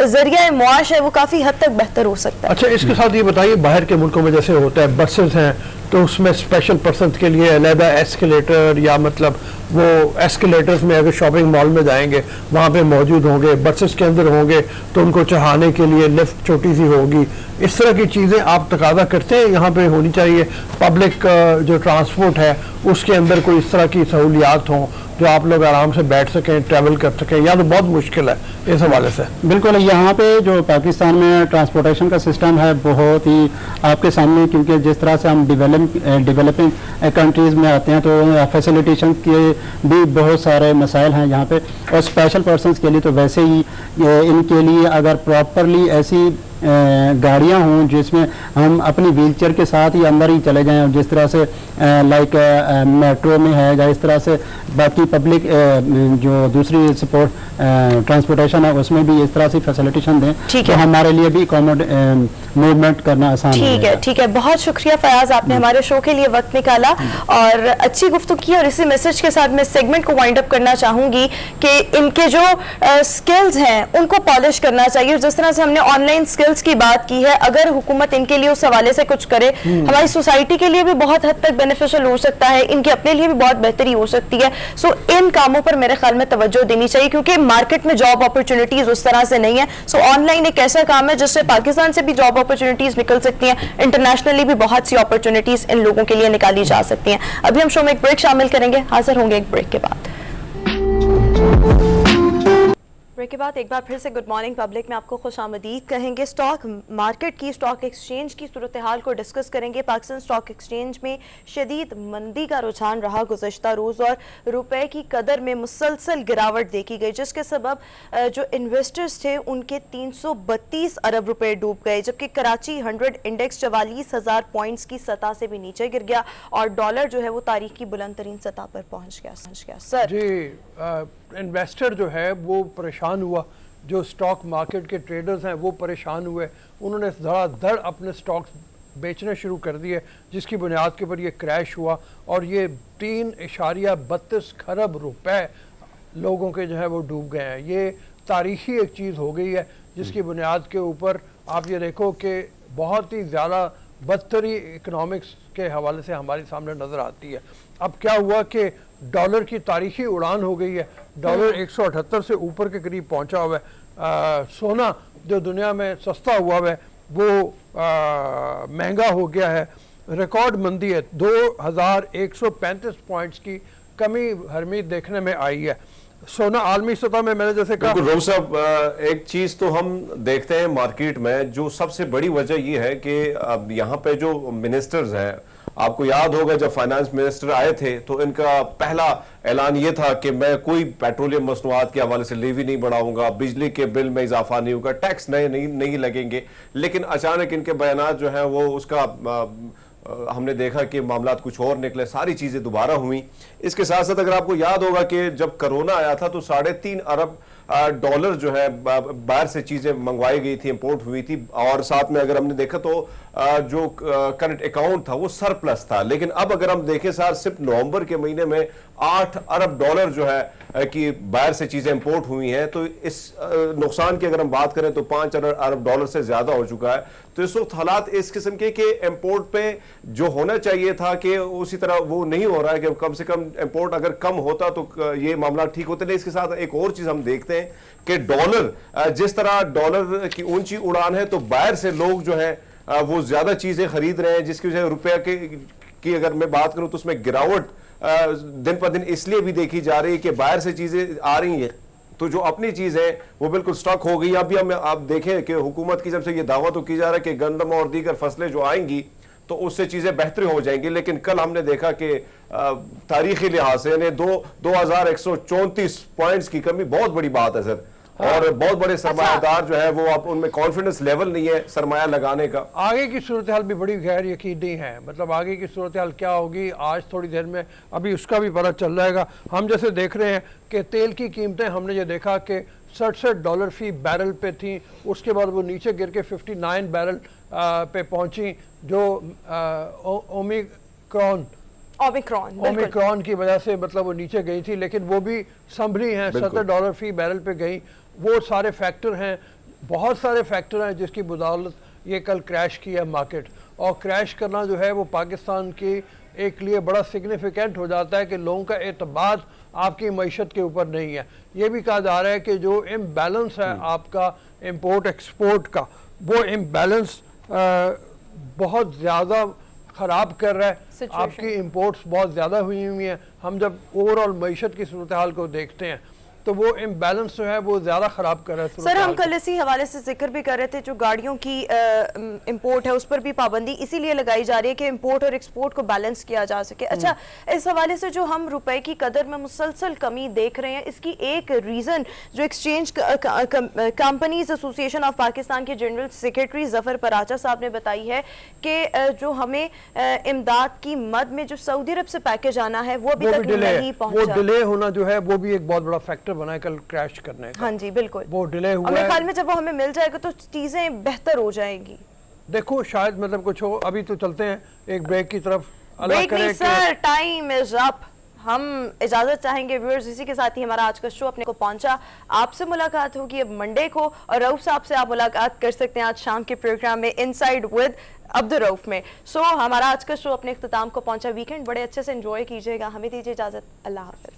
जरिया मुआश है वो काफी हद तक बेहतर हो सकता है। अच्छा, इसके साथ ये बताइए, बाहर के मुल्कों में जैसे होता है बसेस हैं तो उसमें स्पेशल पर्सन के लिए अलहदा एस्केलेटर, या मतलब वो एस्केलेटर्स में अगर शॉपिंग मॉल में जाएंगे वहाँ पे मौजूद होंगे, बसेस के अंदर होंगे तो उनको चढ़ाने के लिए लिफ्ट छोटी सी होगी, इस तरह की चीज़ें आप तकाजा करते हैं यहाँ पे होनी चाहिए। पब्लिक जो ट्रांसपोर्ट है उसके अंदर कोई इस तरह की सहूलियात हों जो आप लोग आराम से बैठ सकें, ट्रैवल कर सकें, या तो बहुत मुश्किल है इस हवाले से? बिल्कुल, यहाँ पे जो पाकिस्तान में ट्रांसपोर्टेशन का सिस्टम है बहुत ही आपके सामने, क्योंकि जिस तरह से हम डेवलपिंग कंट्रीज़ में आते हैं तो फैसिलिटेशन के भी बहुत सारे मसाइल हैं यहाँ पे, और स्पेशल पर्सन्स के लिए तो वैसे ही इनके लिए अगर प्रॉपरली ऐसी गाड़ियाँ हों जिसमें हम अपनी व्हील चेयर के साथ ही अंदर ही चले जाएं, और जिस तरह से लाइक मेट्रो में है या इस तरह से बाकी पब्लिक जो दूसरी सपोर्ट ट्रांसपोर्टेशन है उसमें भी इस तरह से फैसिलिटेशन दें तो हमारे लिए भी मूवमेंट करना आसान है। ठीक है, बहुत शुक्रिया फयाज, आपने हमारे शो के लिए वक्त निकाला और अच्छी गुफ्तगू की। और इसी मैसेज के साथ मैं सेगमेंट को वाइंड अप करना चाहूंगी कि इनके जो स्किल्स हैं उनको पॉलिश करना चाहिए। जिस तरह से हमने ऑनलाइन स्किल्स की बात की है, अगर हुकूमत इनके लिए उस हवाले से कुछ करे, हमारी सोसाइटी के लिए भी बहुत हद तक बेनिफिशियल हो सकता है, इनके अपने लिए भी बहुत बेहतरी हो सकती है। सो इन कामों पर मेरे ख्याल में तवज्जो देनी चाहिए, क्योंकि मार्केट में जॉब अपॉर्चुनिटीज उस तरह से नहीं है। सो ऑनलाइन एक ऐसा काम है जिससे पाकिस्तान से भी जॉब अपॉर्चुनिटीज निकल सकती हैं, इंटरनेशनली भी बहुत सी अपॉर्चुनिटीज इन लोगों के लिए निकाली जा सकती हैं। अभी हम शो में एक ब्रेक शामिल करेंगे, हाजिर होंगे एक ब्रेक के बाद। ब्रेक के बाद एक बार फिर से गुड मॉर्निंग पब्लिक में आपको खुशामदीद कहेंगे। स्टॉक मार्केट की, स्टॉक एक्सचेंज की सूरत हाल को डिस्कस करेंगे। पाकिस्तान स्टॉक एक्सचेंज में शदीद मंदी का रुझान रहा गुज़श्ता रोज़ और रुपए की कदर में मुसलसल गिरावट देखी गई, जिसके सबब जो इन्वेस्टर्स थे उनके 332 अरब रुपए डूब गए, जबकि कराची 100 इंडेक्स 44,000 पॉइंट्स की सतह से भी नीचे गिर गया और डॉलर जो है वो तारीख की बुलंद तरीन सतह पर पहुंच गया। सर जी, इन्वेस्टर जो है वो परेशान हुआ, जो स्टॉक मार्केट के ट्रेडर्स हैं वो परेशान हुए, उन्होंने धड़ाधड़ अपने स्टॉक्स बेचने शुरू कर दिए, जिसकी बुनियाद के ऊपर ये क्रैश हुआ और ये 3.32 खरब रुपए लोगों के जो है वो डूब गए हैं। ये तारीखी एक चीज़ हो गई है, जिसकी बुनियाद के ऊपर आप ये देखो कि बहुत ही ज़्यादा बदतरी इकनॉमिक्स के हवाले से हमारे सामने नज़र आती है। अब क्या हुआ कि डॉलर की तारीखी उड़ान हो गई है, डॉलर 178 से ऊपर के करीब पहुंचा हुआ है। सोना जो दुनिया में सस्ता हुआ है वो महंगा हो गया है, रिकॉर्ड मंदी है, 2135 पॉइंट्स की कमी हरमीत देखने में आई है। सोना आलमी सतह में मैंने जैसे कहा, रोहन साहब, एक चीज तो हम देखते हैं मार्केट में, जो सबसे बड़ी वजह ये है कि अब यहाँ पे जो मिनिस्टर्स हैं, आपको याद होगा जब फाइनेंस मिनिस्टर आए थे तो इनका पहला ऐलान ये था कि मैं कोई पेट्रोलियम मसनूआत के हवाले से लेवी नहीं बढ़ाऊंगा, बिजली के बिल में इजाफा नहीं होगा, टैक्स नहीं लगेंगे। लेकिन अचानक इनके बयानात जो हैं वो उसका हमने देखा कि मामलात कुछ और निकले, सारी चीजें दोबारा हुई। इसके साथ साथ अगर आपको याद होगा कि जब कोरोना आया था तो 3.5 अरब डॉलर जो है बाहर से चीजें मंगवाई गई थी, इंपोर्ट हुई थी, और साथ में अगर हमने देखा तो जो करंट अकाउंट था वो सरप्लस था। लेकिन अब अगर हम देखें सर, सिर्फ नवंबर के महीने में 8 अरब डॉलर जो है कि बाहर से चीजें इंपोर्ट हुई हैं, तो इस नुकसान की अगर हम बात करें तो 5 अरब डॉलर से ज्यादा हो चुका है। तो इस वक्त हालात इस किस्म के कि इंपोर्ट पे जो होना चाहिए था कि उसी तरह वो नहीं हो रहा है, कि कम से कम इंपोर्ट अगर कम होता तो ये मामला ठीक होते। नहीं, इसके साथ एक और चीज हम देखते हैं कि डॉलर, जिस तरह डॉलर की ऊंची उड़ान है तो बाहर से लोग जो है वो ज्यादा चीजें खरीद रहे हैं, जिसकी वजह से रुपये की अगर मैं बात करूं तो उसमें गिरावट दिन पर दिन इसलिए भी देखी जा रही है कि बाहर से चीजें आ रही हैं, तो जो अपनी चीज है वो बिल्कुल स्टॉक हो गई। अभी हम आप देखें कि हुकूमत की जब से ये दावा तो की जा रहा है कि गंदम और दीगर फसलें जो आएंगी तो उससे चीजें बेहतर हो जाएंगी, लेकिन कल हमने देखा कि तारीखी लिहाज से 2134 पॉइंट्स की कमी बहुत बड़ी बात है सर। और बहुत बड़े सरमायादार जो है वो आप उनमें कॉन्फिडेंस लेवल नहीं है सरमाया लगाने का। आगे की सूरत हाल भी बड़ी गैर यकीनी है, मतलब आगे की सूरत हाल क्या होगी आज थोड़ी देर में अभी उसका भी पता चल जाएगा। हम जैसे देख रहे हैं कि तेल की कीमतें हमने ये देखा कि $67 फी बैरल पे थी, उसके बाद वो नीचे गिर के 59 बैरल पे पहुंची, जो ओमिक्रॉन की वजह से मतलब वो नीचे गई थी, लेकिन वो भी संभली हैं, $70 फी बैरल पे गई। वो सारे फैक्टर हैं, बहुत सारे फैक्टर हैं जिसकी बदौलत ये कल क्रैश किया मार्केट। और क्रैश करना जो है वो पाकिस्तान की एक लिए बड़ा सिग्निफिकेंट हो जाता है कि लोगों का एतबार आपकी मईशत के ऊपर नहीं है। ये भी कहा जा रहा है कि जो इम्बैलेंस है आपका इंपोर्ट एक्सपोर्ट का, वो इम्बैलेंस बहुत ज़्यादा ख़राब कर रहा है, आपकी इंपोर्ट्स बहुत ज़्यादा हुई हैं। हम जब ओवरऑल मईशत की सूरत हाल को देखते हैं تو وہ امبیلنس جو ہے وہ زیادہ خراب کر رہا ہے. سر ہم کل اسی حوالے سے ذکر بھی کر رہے تھے جو گاڑیوں کی امپورٹ ہے اس پر بھی پابندی اسی لیے لگائی جا رہی ہے کہ امپورٹ اور ایکسپورٹ کو بیلنس کیا جا سکے. اچھا اس حوالے سے جو ہم روپے کی قدر میں مسلسل کمی دیکھ رہے ہیں اس کی ایک ریزن جو ایکسچینج کمپنیز ایسوسی ایشن آف پاکستان کے جنرل سیکرٹری ظفر پراچا صاحب نے بتائی ہے کہ جو ہمیں امداد کی مد میں جو سعودی عرب سے پیکج آنا ہے وہ ابھی تک نہیں پہنچا. وہ ڈیلے ہونا جو ہے وہ بھی ایک بہت بڑا فیکٹر بنا ہے کل کریش کرنے کا. ہاں جی بالکل وہ ڈیلے ہوا ہے. میرے خیال میں جب وہ ہمیں مل جائے گا تو چیزیں بہتر ہو جائیں گی. دیکھو شاید مطلب کچھ ہو. ابھی تو چلتے ہیں ایک بریک کی طرف. بریک نہیں سر ٹائم از اپ. ہم اجازت چاہیں گے ویورز. اسی کے ساتھ ہی ہمارا آج کا شو اپنے کو پہنچا. آپ سے ملاقات ہوگی اب منڈے کو اور رؤوف صاحب سے آپ ملاقات کر سکتے ہیں آج شام کے پروگرام میں ان سائیڈ ود عبدالرؤوف میں. سو ہمارا آج کا شو اپنے اختتام کو پہنچا. ویکینڈ بڑے اچھے سے انجوائے کیجیے گا. ہمیں دیجیے اجازت. اللہ حافظ.